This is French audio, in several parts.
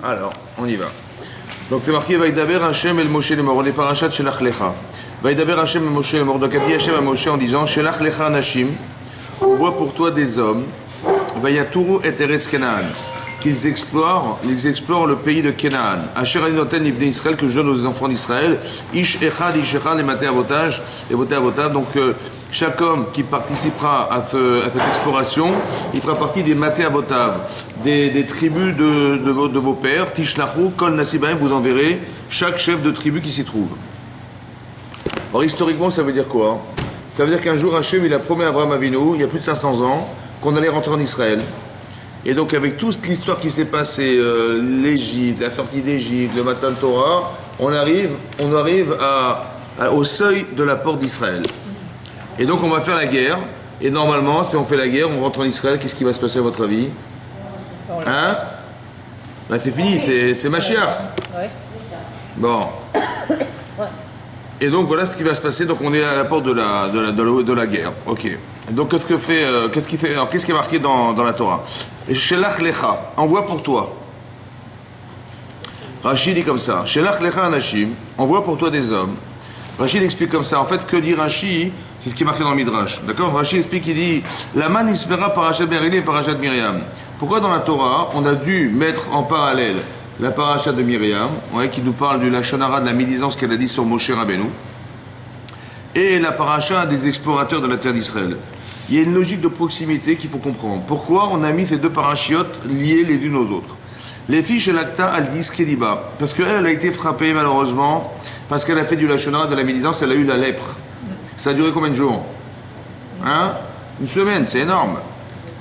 Alors, on y va. Donc c'est marqué Vaïdaber Hachem el Moshe lemor. On est parachat Shelach Lecha. Vaïdaber Hachem el Moshe lemor. Donc a dit Hachem à Moshe en disant Shelach Lecha Anashim. On voit pour toi des hommes. Vayaturu et Eretz Kenaan. Qu'ils explorent le pays de Kenaan. Asher ani noten livnei Israël, que je donne aux enfants d'Israël. Ish echad les matés avotage et voté avotage. Donc chaque homme qui participera à cette exploration, il fera partie des maté avotav, des tribus de vos pères. Tishnachou kol nasibaim, vous enverrez chaque chef de tribu qui s'y trouve. Alors historiquement, ça veut dire quoi? Ça veut dire qu'un jour Hachem il a promis à Abraham Avinu, il y a plus de 500 ans, qu'on allait rentrer en Israël. Et donc avec toute l'histoire qui s'est passée, l'Égypte, la sortie d'Égypte, le Matan Torah, on arrive au seuil de la porte d'Israël. Et donc on va faire la guerre. Et normalement, si on fait la guerre, on rentre en Israël, qu'est-ce qui va se passer à votre avis? Hein? Ben, c'est fini, c'est Mashiach. Ouais. Bon. Et donc voilà ce qui va se passer. Donc on est à la porte de la guerre. Ok. Donc qu'est-ce qui est marqué dans la Torah? Shelach lecha, envoie pour toi. Rachid dit comme ça. Shelach lecha anashim, envoie pour toi des hommes. Rachid explique comme ça. En fait, ce que dit Rachid, c'est ce qui est marqué dans le Midrash. D'accord? Rachid explique, il dit la man ispera parashat Beryl et parashat Myriam. Pourquoi dans la Torah, on a dû mettre en parallèle la parashat de Myriam, qui nous parle du Lashon Hara, de la médisance qu'elle a dit sur Moshe Rabbeinu, et la parashat des explorateurs de la terre d'Israël. Il y a une logique de proximité qu'il faut comprendre. Pourquoi on a mis ces deux parachiotes liées les unes aux autres? Les filles chez Lacta, elles disent Kediba, parce qu'elle a été frappée malheureusement, parce qu'elle a fait du Lashon Hara, de la médisance, elle a eu la lèpre. Ça a duré combien de jours? Une semaine, c'est énorme.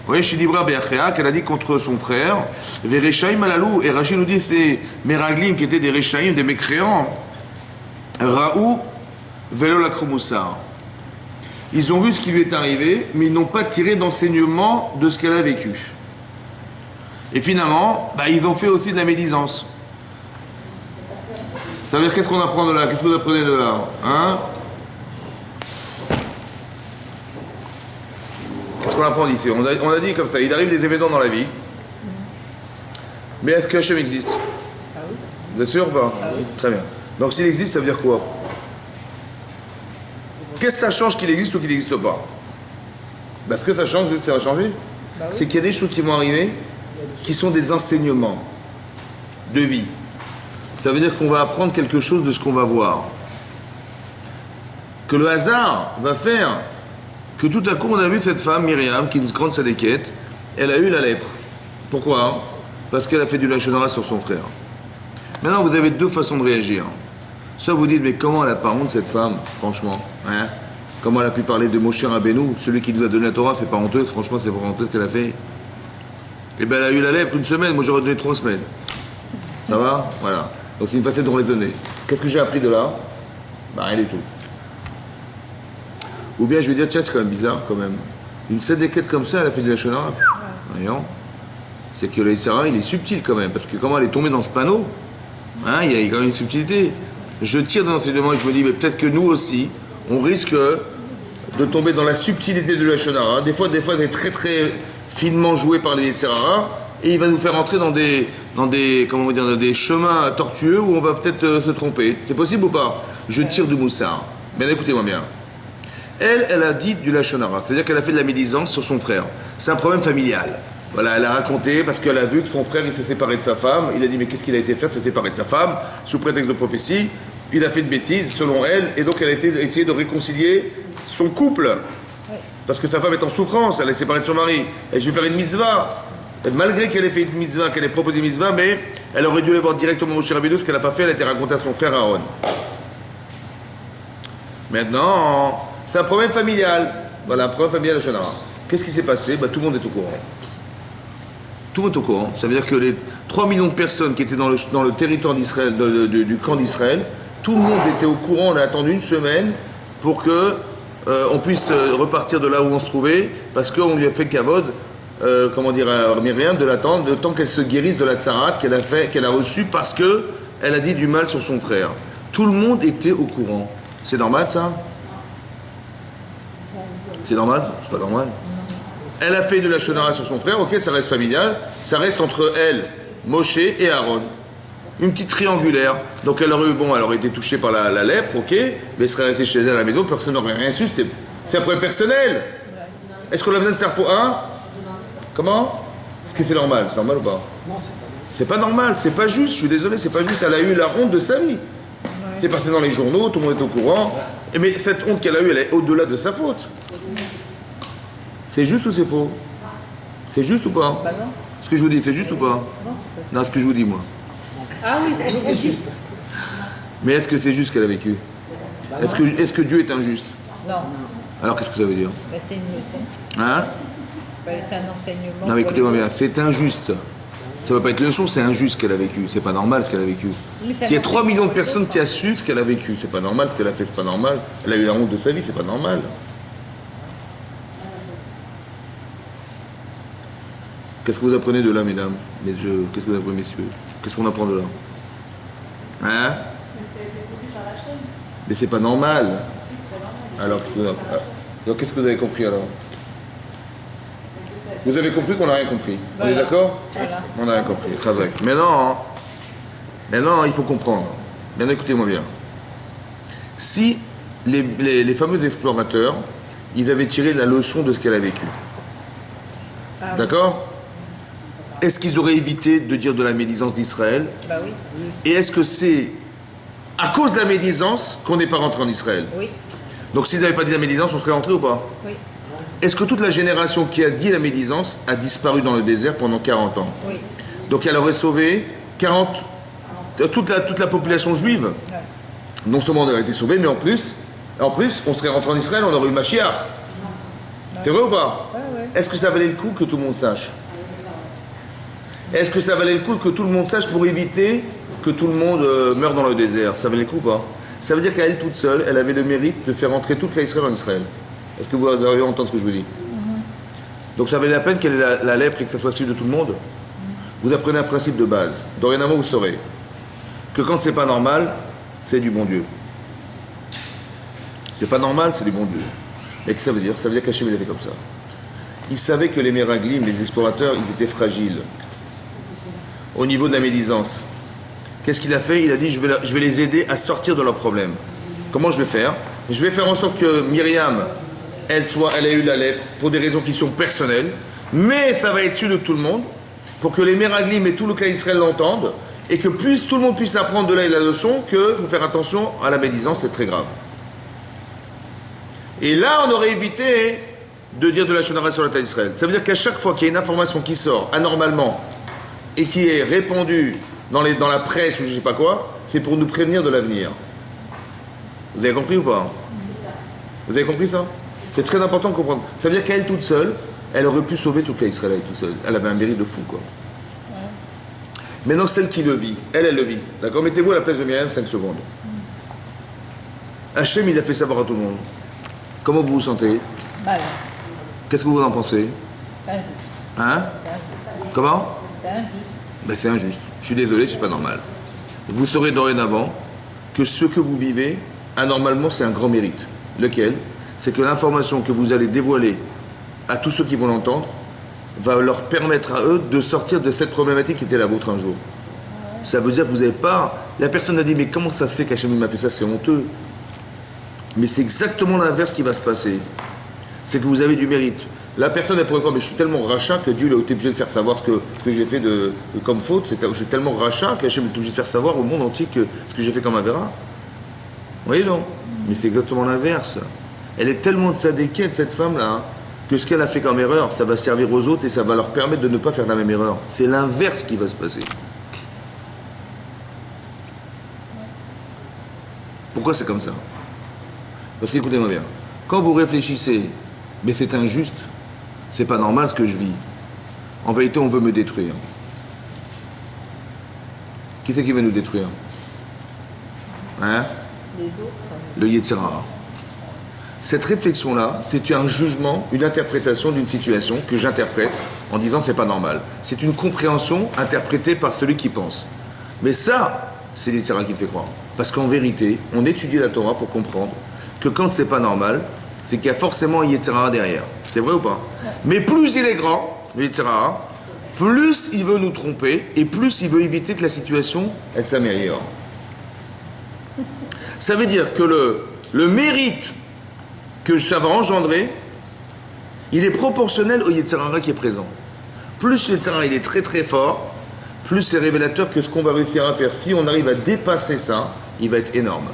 Vous voyez, Shidibra Be'achea, qu'elle a dit contre son frère, Vereshaim alalou, et Rachid nous dit c'est Meraglim qui étaient des Reshaim, des mécréants. Raou, Velo Lakromoussar. Ils ont vu ce qui lui est arrivé, mais ils n'ont pas tiré d'enseignement de ce qu'elle a vécu. Et finalement, ils ont fait aussi de la médisance. Ça veut dire qu'est-ce qu'on apprend de là? Qu'est-ce que vous apprenez de là? Qu'est-ce qu'on apprend d'ici? On a dit comme ça, il arrive des événements dans la vie. Mais est-ce que Hachem existe? Ah oui. Vous êtes sûr ou pas? Ah oui. Très bien. Donc s'il existe, ça veut dire quoi? Qu'est-ce que ça change qu'il existe ou qu'il n'existe pas? Ce que ça change, ça va changer. Oui. C'est qu'il y a des choses qui vont arriver qui sont des enseignements de vie. Ça veut dire qu'on va apprendre quelque chose de ce qu'on va voir. Que le hasard va faire que tout à coup on a vu cette femme, Myriam, qui est une grande sadéquette, elle a eu la lèpre. Pourquoi? Parce qu'elle a fait du Lashon Hara sur son frère. Maintenant vous avez deux façons de réagir. Soit vous dites, mais comment elle a pas honte cette femme, franchement, comment elle a pu parler de Moshe Rabbeinu, celui qui nous a donné la Torah, c'est pas honteuse, franchement c'est pas honteuse qu'elle a fait. Eh bien elle a eu la lèpre une semaine, moi j'aurais donné 3 semaines. Ça va? Voilà. Donc c'est une façon de raisonner. Qu'est-ce que j'ai appris de là? Rien du tout. Ou bien je vais dire, tiens, c'est quand même bizarre quand même. Une sadéquette comme ça, elle a fait du Lashon Hara. Voyons. C'est que le Sarah, il est subtil quand même, parce que comment elle est tombée dans ce panneau, il y a quand même une subtilité. Je tire dans l'enseignement et je me dis, mais peut-être que nous aussi, on risque de tomber dans la subtilité de Lashon Hara. Des fois, c'est très très finement joué par les Yetzirah, et il va nous faire entrer dans des chemins tortueux où on va peut-être se tromper. C'est possible ou pas? Je tire du moussard. Bien, écoutez-moi bien. Elle a dit du Lashon Hara, c'est-à-dire qu'elle a fait de la médisance sur son frère. C'est un problème familial. Voilà, elle a raconté parce qu'elle a vu que son frère il s'est séparé de sa femme. Il a dit mais qu'est-ce qu'il a été faire? S'est séparé de sa femme sous prétexte de prophétie. Il a fait de bêtises selon elle et donc elle a essayé de réconcilier son couple parce que sa femme est en souffrance. Elle est séparée de son mari. Et je vais faire une mitzvah. Et malgré qu'elle ait fait une mitzvah, qu'elle ait proposé une mitzvah, mais elle aurait dû aller voir directement Moshe Rabbeinu. Ce qu'elle n'a pas fait, elle a été racontée à son frère Aaron. Maintenant, c'est un problème familial. Voilà, un problème familial de Lashon Hara. Qu'est-ce qui s'est passé? Tout le monde est au courant. Tout le monde est au courant. Ça veut dire que les 3 millions de personnes qui étaient dans le territoire d'Israël, du camp d'Israël, tout le monde était au courant. On a attendu une semaine pour que on puisse repartir de là où on se trouvait, parce qu'on lui a fait kavod, à Myriam, de l'attendre le temps qu'elle se guérisse de la tsarat qu'elle a reçue parce qu'elle a dit du mal sur son frère. Tout le monde était au courant. C'est normal ça? C'est normal? C'est pas normal. Elle a fait de la Lashon Hara sur son frère, ok, ça reste familial, ça reste entre elle, Moshe et Aaron. Une petite triangulaire. Donc elle aurait été touchée par la lèpre, ok, mais elle serait restée chez elle à la maison, personne n'aurait rien su. C'est un problème personnel. Est-ce qu'on a besoin de cerveau 1? Comment? Est-ce que c'est normal? C'est normal ou pas? Non, c'est pas normal, c'est pas juste, je suis désolé, c'est pas juste. Elle a eu la honte de sa vie. C'est passé dans les journaux, tout le monde est au courant. Mais cette honte qu'elle a eue, elle est au-delà de sa faute. C'est juste ou c'est faux? C'est juste ou pas? Bah non. Ce que je vous dis, c'est juste ou pas? Non, ce que je vous dis, moi. Ah oui, c'est juste. Mais est-ce que c'est juste qu'elle a vécu? Est-ce que Dieu est injuste? Non. Alors qu'est-ce que ça veut dire? Mais c'est une leçon. Hein? C'est un enseignement. Non mais écoutez-moi bien, c'est injuste. Ça ne va pas être une leçon, c'est injuste ce qu'elle a vécu. C'est pas normal ce qu'elle a vécu. Il y a 3 millions de personnes qui a su ce qu'elle a vécu. C'est pas normal ce qu'elle a fait, c'est pas normal. Elle a eu la honte de sa vie, c'est pas normal. Qu'est-ce que vous apprenez de là, mesdames? Qu'est-ce que vous apprenez, messieurs? Qu'est-ce qu'on apprend de là? Hein? Mais c'est pas normal. Alors, qu'est-ce que vous avez compris alors? Vous avez compris qu'on n'a rien compris. Voilà. On est d'accord? Voilà. On n'a rien compris. Très bien. Maintenant, il faut comprendre. Bien, écoutez-moi bien. Si les fameux explorateurs, ils avaient tiré la leçon de ce qu'elle a vécu. Ah, d'accord? Oui. Est-ce qu'ils auraient évité de dire de la médisance d'Israël? Bah oui. Et est-ce que c'est à cause de la médisance qu'on n'est pas rentré en Israël? Oui. Donc s'ils n'avaient pas dit la médisance, on serait rentré ou pas? Oui. Est-ce que toute la génération qui a dit la médisance a disparu dans le désert pendant 40 ans? Oui. Donc elle aurait sauvé toute la population juive. Ouais. Non seulement on aurait été sauvé, mais en plus, on serait rentré en Israël, on aurait eu Mashiach. Ouais. C'est vrai ou pas? Ouais, ouais. Est-ce que ça valait le coup que tout le monde sache? Est-ce que ça valait le coup que tout le monde sache pour éviter que tout le monde meure dans le désert? Ça valait le coup ou pas? Ça veut dire qu'elle toute seule, elle avait le mérite de faire entrer toute l'Israël en Israël. Est-ce que vous avez entendu ce que je vous dis? Donc ça valait la peine qu'elle ait la lèpre et que ça soit suivi de tout le monde? Vous apprenez un principe de base. Dorénavant, vous saurez que quand c'est pas normal, c'est du bon Dieu. C'est pas normal, c'est du bon Dieu. Et que ça veut dire? Ça veut dire qu'Hachem il a fait comme ça. Il savait que les Méraglim, les explorateurs, ils étaient fragiles. Au niveau de la médisance. Qu'est-ce qu'il a fait? Il a dit, je vais les aider à sortir de leurs problèmes. Comment je vais faire? Je vais faire en sorte que Myriam, elle ait eu la lèpre pour des raisons qui sont personnelles, mais ça va être su de tout le monde, pour que les Méraglim et tout le clan Israël l'entendent, et que tout le monde puisse apprendre de là la leçon qu'il faut faire attention à la médisance, c'est très grave. Et là, on aurait évité de dire de la Shonara sur la terre d'Israël. Ça veut dire qu'à chaque fois qu'il y a une information qui sort anormalement, et qui est répandue dans la presse ou je ne sais pas quoi, c'est pour nous prévenir de l'avenir. Vous avez compris ou pas? Vous avez compris ça? C'est très important de comprendre. Ça veut dire qu'elle toute seule, elle aurait pu sauver toute l'Israël toute seule. Elle avait un mérite de fou, quoi. Maintenant, celle qui le vit, elle le vit. D'accord? Mettez-vous à la place de Myriam 5 secondes. Hachem, il a fait savoir à tout le monde. Comment vous vous sentez? Mal. Qu'est-ce que vous en pensez? Injuste. Hein? Comment? C'est injuste. Ben, c'est injuste. Je suis désolé, c'est pas normal. Vous saurez dorénavant que ce que vous vivez, anormalement, c'est un grand mérite. Lequel? C'est que l'information que vous allez dévoiler à tous ceux qui vont l'entendre va leur permettre à eux de sortir de cette problématique qui était la vôtre un jour. Ça veut dire que vous n'avez pas... La personne a dit, mais comment ça se fait qu'Hachem m'a fait ça? C'est honteux. Mais c'est exactement l'inverse qui va se passer. C'est que vous avez du mérite. La personne, elle pourrait croire, mais je suis tellement rachat que Dieu a été obligé de faire savoir ce que j'ai fait comme faute. Je suis tellement rachat qu'Hachem est obligé de faire savoir au monde entier ce que j'ai fait comme avéra. Vous voyez, non? Mais c'est exactement l'inverse. Elle est tellement de sa déquête, cette femme-là, que ce qu'elle a fait comme erreur, ça va servir aux autres et ça va leur permettre de ne pas faire la même erreur. C'est l'inverse qui va se passer. Pourquoi c'est comme ça? Parce qu'écoutez-moi bien, quand vous réfléchissez, mais c'est injuste, c'est pas normal ce que je vis. En vérité, on veut me détruire. Qui c'est qui veut nous détruire? Hein? Les autres. Le Yetzer Hara. Cette réflexion-là, c'est un jugement, une interprétation d'une situation que j'interprète en disant c'est pas normal. C'est une compréhension interprétée par celui qui pense. Mais ça, c'est le Yetzer Hara qui me fait croire. Parce qu'en vérité, on étudie la Torah pour comprendre que quand c'est pas normal, c'est qu'il y a forcément un Yetzer Hara derrière. C'est vrai ou pas? Mais plus il est grand, le Yetzer Hara, plus il veut nous tromper et plus il veut éviter que la situation elle s'améliore. Ça veut dire que le mérite que ça va engendrer, il est proportionnel au Yetzer Hara qui est présent. Plus le Yetzer Hara il est très très fort, plus c'est révélateur que ce qu'on va réussir à faire. Si on arrive à dépasser ça, il va être énorme.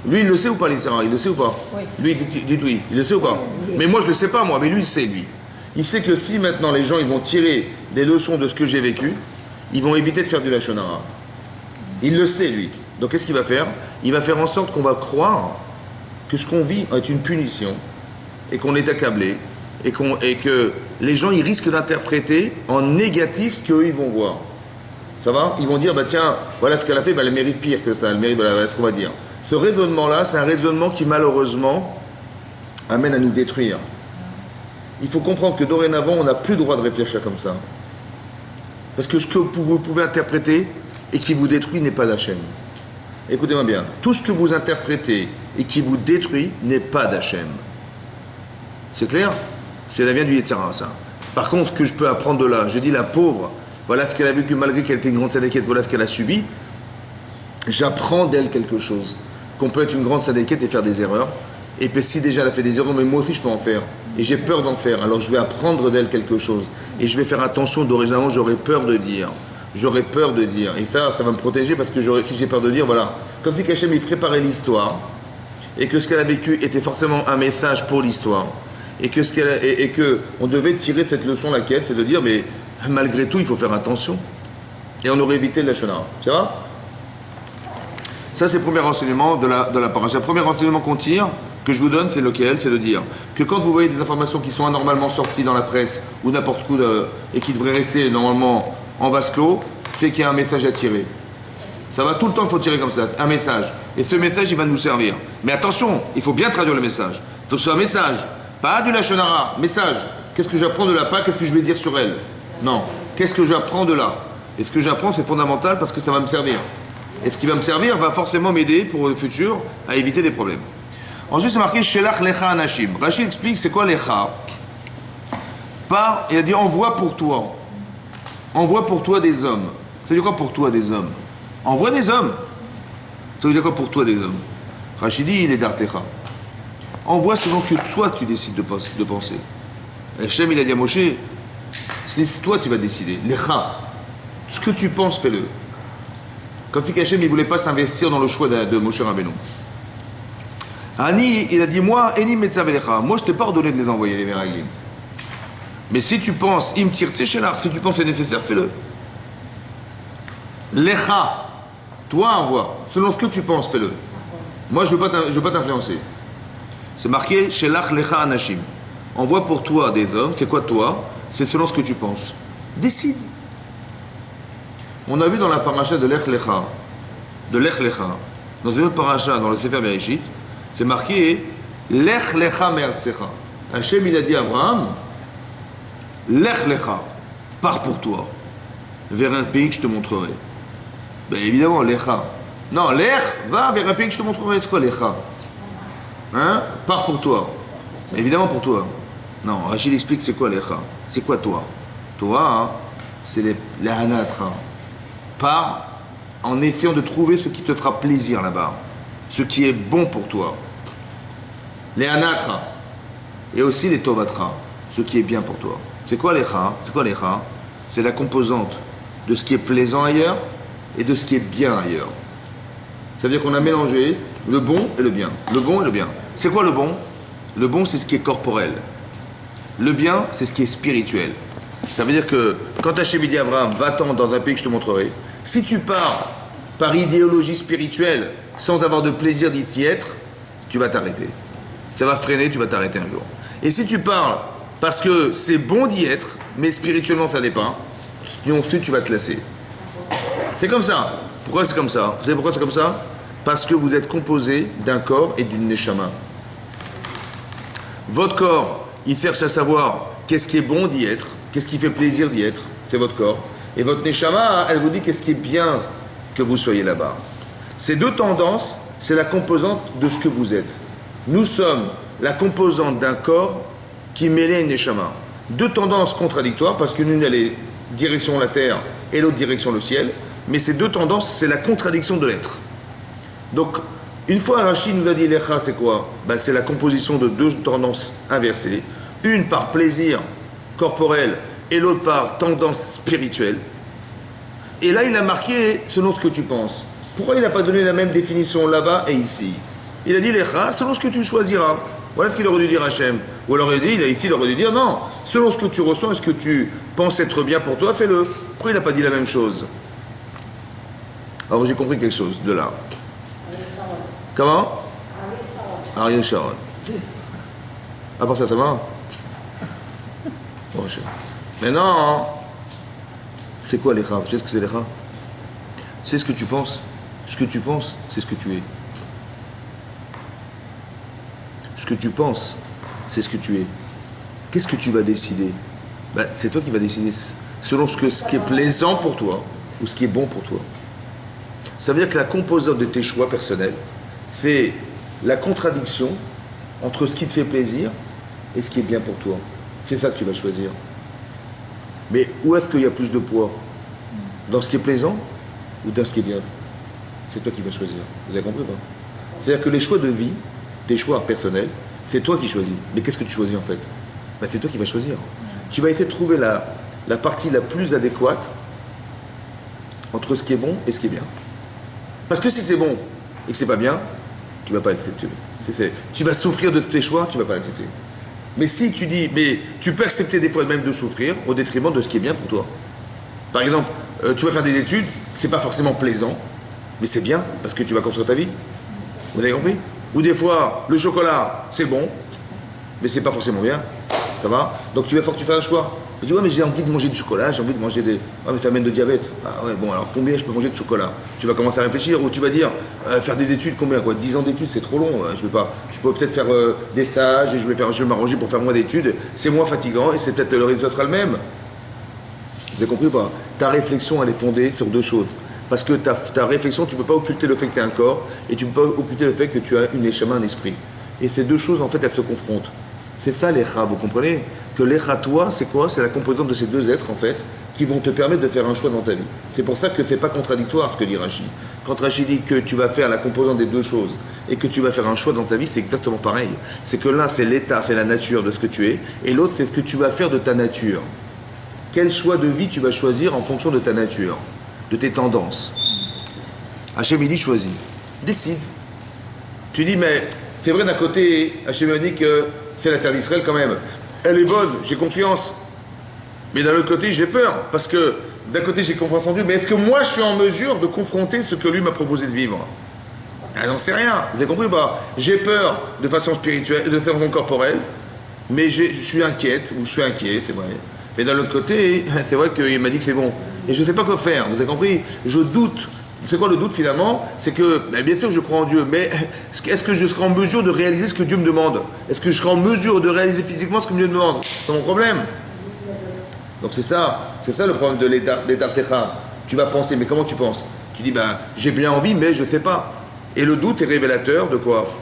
Lui, il le sait ou pas, le Yetzer Hara? Il le sait ou pas? Oui. Lui, dites oui. Il le sait ou pas? Oui. Mais moi, je le sais pas, moi. Mais lui, il sait, lui. Il sait que si maintenant les gens ils vont tirer des leçons de ce que j'ai vécu, ils vont éviter de faire du Lachon Hara. Il le sait, lui. Donc, qu'est-ce qu'il va faire? Il va faire en sorte qu'on va croire que ce qu'on vit est une punition et qu'on est accablé et que les gens ils risquent d'interpréter en négatif ce qu'eux ils vont voir. Ça va? Ils vont dire, bah tiens, voilà ce qu'elle a fait, bah, elle mérite pire que ça, elle mérite, voilà ce qu'on va dire. Ce raisonnement-là, c'est un raisonnement qui malheureusement amène à nous détruire. Il faut comprendre que dorénavant, on n'a plus le droit de réfléchir comme ça. Parce que ce que vous pouvez interpréter et qui vous détruit n'est pas d'Hachem. Écoutez-moi bien, tout ce que vous interprétez et qui vous détruit n'est pas d'Hachem. C'est clair? C'est la vient du Yetzer Hara, ça. Par contre, ce que je peux apprendre de là, je dis la pauvre, voilà ce qu'elle a vécu malgré qu'elle était une grande sadéquette, voilà ce qu'elle a subi. J'apprends d'elle quelque chose. Qu'on peut être une grande sadéquette et faire des erreurs. Et puis si déjà elle a fait des erreurs, mais moi aussi je peux en faire. Et j'ai peur d'en faire. Alors je vais apprendre d'elle quelque chose. Et je vais faire attention d'originalement, j'aurais peur de dire. J'aurais peur de dire. Et ça va me protéger parce que si j'ai peur de dire, voilà. Comme si Hachem il préparait l'histoire. Et que ce qu'elle a vécu était forcément un message pour l'histoire. Et que on devait tirer cette leçon laquelle, c'est de dire, mais malgré tout, il faut faire attention. Et on aurait évité le Lachon Hara. Ça va? Ça, c'est le premier renseignement de la paracha. Le premier renseignement qu'on tire, que je vous donne, c'est lequel? C'est de dire que quand vous voyez des informations qui sont anormalement sorties dans la presse ou n'importe où et qui devraient rester normalement en vase clos, c'est qu'il y a un message à tirer. Ça va tout le temps, il faut tirer comme ça, un message. Et ce message, il va nous servir. Mais attention, il faut bien traduire le message. Il faut que ce soit un message, pas du Lachon Hara. Message. Qu'est-ce que j'apprends de là? Pas qu'est-ce que je vais dire sur elle. Non. Qu'est-ce que j'apprends de là? Et ce que j'apprends, c'est fondamental parce que ça va me servir. Et ce qui va me servir va forcément m'aider pour le futur à éviter des problèmes. Ensuite, c'est marqué Shelach Lecha Anashim. Rachid explique c'est quoi Lecha. Il a dit envoie pour toi. Envoie pour toi des hommes. Ça veut dire quoi pour toi des hommes? Envoie des hommes. Ça veut dire quoi pour toi des hommes? Rachid dit il est d'Artecha. Envoie selon que toi tu décides de penser. Hachem il a dit à Moshe, c'est toi qui vas décider. Lecha. Ce que tu penses, fais-le. Comme si Hachem il ne voulait pas s'investir dans le choix de Moshe Rabbeinu. Ani, il a dit moi, Eni Metzavelecha, moi je t'ai pas ordonné de les envoyer les Meraglim. Mais si tu penses, Im Tirtse Shelar, si tu penses c'est nécessaire, fais-le. Lecha, toi envoie, selon ce que tu penses, fais-le. Moi je veux pas t'influencer. C'est marqué Shelach Lecha Anashim. Envoie pour toi des hommes, c'est quoi toi? C'est selon ce que tu penses. Décide. On a vu dans la paracha de Lech Lecha, dans une autre paracha, dans le Sefer Bereshit, c'est marqué Lech Lecha Me'artzecha. Hachem il a dit à Abraham, Lech Lecha, pars pour toi, vers un pays que je te montrerai. Ben évidemment, Lecha. Non, Lech, va vers un pays que je te montrerai. C'est quoi Lecha? Hein? Pars pour toi. Ben, évidemment pour toi. Non, Rachid explique c'est quoi Lecha. C'est quoi toi? Toi, hein, c'est les Hanatra. Pars en essayant de trouver ce qui te fera plaisir là-bas, ce qui est bon pour toi. Les anatra et aussi les tovatra, ce qui est bien pour toi. C'est quoi les cha? C'est quoi les cha? C'est la composante de ce qui est plaisant ailleurs et de ce qui est bien ailleurs. Ça veut dire qu'on a mélangé le bon et le bien. Le bon et le bien. C'est quoi le bon? Le bon, c'est ce qui est corporel. Le bien, c'est ce qui est spirituel. Ça veut dire que quand Hachem dit à Abraham, va-t'en dans un pays que je te montrerai, si tu pars par idéologie spirituelle sans avoir de plaisir d'y être, tu vas t'arrêter. Ça va freiner, tu vas t'arrêter un jour. Et si tu pars parce que c'est bon d'y être, mais spirituellement ça n'est pas, et ensuite tu vas te lasser. C'est comme ça. Pourquoi c'est comme ça? Vous savez pourquoi c'est comme ça? Parce que vous êtes composé d'un corps et d'une neshama. Votre corps, il cherche à savoir qu'est-ce qui est bon d'y être, qu'est-ce qui fait plaisir d'y être, c'est votre corps. Et votre neshama, elle vous dit qu'est-ce qui est bien que vous soyez là-bas. Ces deux tendances, c'est la composante de ce que vous êtes. Nous sommes la composante d'un corps qui mêlait une neshama. Deux tendances contradictoires parce qu'une elle est direction la terre et l'autre direction le ciel, mais ces deux tendances, c'est la contradiction de l'être. Donc, une fois Rachid nous a dit l'Echa, c'est quoi? Ben, c'est la composition de deux tendances inversées, une par plaisir corporel et l'autre par tendance spirituelle. Et là, il a marqué selon ce que tu penses. Pourquoi il n'a pas donné la même définition là-bas et ici? Il a dit l'Echa, selon ce que tu choisiras. Voilà ce qu'il aurait dû dire Hachem. Ou alors il aurait dû dire non, selon ce que tu ressens et ce que tu penses être bien pour toi, fais-le. Pourquoi il n'a pas dit la même chose? Alors j'ai compris quelque chose de là. Comment? Ariel Sharon. À part ça, ça va? Bon, mais non. C'est quoi l'Echa? Tu sais ce que c'est l'Echa? C'est ce que tu penses. Ce que tu penses, c'est ce que tu es. Ce que tu penses, c'est ce que tu es. Qu'est-ce que tu vas décider? Ben, c'est toi qui vas décider selon ce qui est plaisant pour toi ou ce qui est bon pour toi. Ça veut dire que la composante de tes choix personnels, c'est la contradiction entre ce qui te fait plaisir et ce qui est bien pour toi. C'est ça que tu vas choisir. Mais où est-ce qu'il y a plus de poids? Dans ce qui est plaisant ou dans ce qui est bien? C'est toi qui vas choisir. Vous avez compris ou pas? C'est-à-dire que les choix de vie, tes choix personnels, c'est toi qui choisis. Mais qu'est-ce que tu choisis en fait? Ben, c'est toi qui vas choisir. Tu vas essayer de trouver la partie la plus adéquate entre ce qui est bon et ce qui est bien. Parce que si c'est bon et que c'est pas bien, tu vas pas accepter. Tu vas souffrir de tes choix, tu vas pas l'accepter. Mais si tu dis, mais tu peux accepter des fois même de souffrir au détriment de ce qui est bien pour toi. Par exemple, tu vas faire des études, c'est pas forcément plaisant, mais c'est bien parce que tu vas construire ta vie. Vous avez compris? Ou des fois, le chocolat, c'est bon, mais c'est pas forcément bien. Ça va? Donc il va falloir que tu fasses un choix. Tu dis, ouais, mais j'ai envie de manger du chocolat, j'ai envie de manger des. Ah, mais ça amène de diabète. Ah, ouais, bon, alors combien je peux manger de chocolat? Tu vas commencer à réfléchir, ou tu vas dire, faire des études, combien quoi? 10 ans d'études, c'est trop long. Je peux peut-être faire des stages et je vais m'arranger pour faire moins d'études. C'est moins fatigant et c'est peut-être le résultat sera le même. Vous avez compris ou pas? Ta réflexion, elle est fondée sur deux choses. Parce que ta réflexion, tu ne peux pas occulter le fait que tu as un corps et tu ne peux pas occulter le fait que tu as une échama, un esprit. Et ces deux choses, en fait, elles se confrontent. C'est ça l'Echa, vous comprenez? Que l'Echa, toi, c'est quoi? C'est la composante de ces deux êtres, en fait, qui vont te permettre de faire un choix dans ta vie. C'est pour ça que c'est pas contradictoire ce que dit Rashi. Quand Rashi dit que tu vas faire la composante des deux choses et que tu vas faire un choix dans ta vie, c'est exactement pareil. C'est que l'un, c'est l'état, c'est la nature de ce que tu es, et l'autre, c'est ce que tu vas faire de ta nature. Quel choix de vie tu vas choisir en fonction de ta nature, de tes tendances? Hachem, il dit choisis. Décide. Tu dis, mais c'est vrai d'un côté, Hachem dit que c'est la terre d'Israël quand même. Elle est bonne, j'ai confiance. Mais d'un autre côté, j'ai peur. Parce que d'un côté, j'ai confiance en Dieu. Mais est-ce que moi, je suis en mesure de confronter ce que lui m'a proposé de vivre? Ah, j'en sais rien. Vous avez compris ou pas? J'ai peur de façon spirituelle, de façon corporelle. Mais je suis inquiète, ou je suis inquiet, c'est vrai. Mais d'un autre côté, c'est vrai qu'il m'a dit que c'est bon. Et je ne sais pas quoi faire. Vous avez compris? Je doute. C'est quoi le doute finalement? C'est que, bien sûr, je crois en Dieu, mais est-ce que je serai en mesure de réaliser ce que Dieu me demande? Est-ce que je serai en mesure de réaliser physiquement ce que Dieu me demande? C'est mon problème. Donc c'est ça le problème de l'état Techa. Tu vas penser, mais comment tu penses? Tu dis, j'ai bien envie, mais je ne sais pas. Et le doute est révélateur de quoi?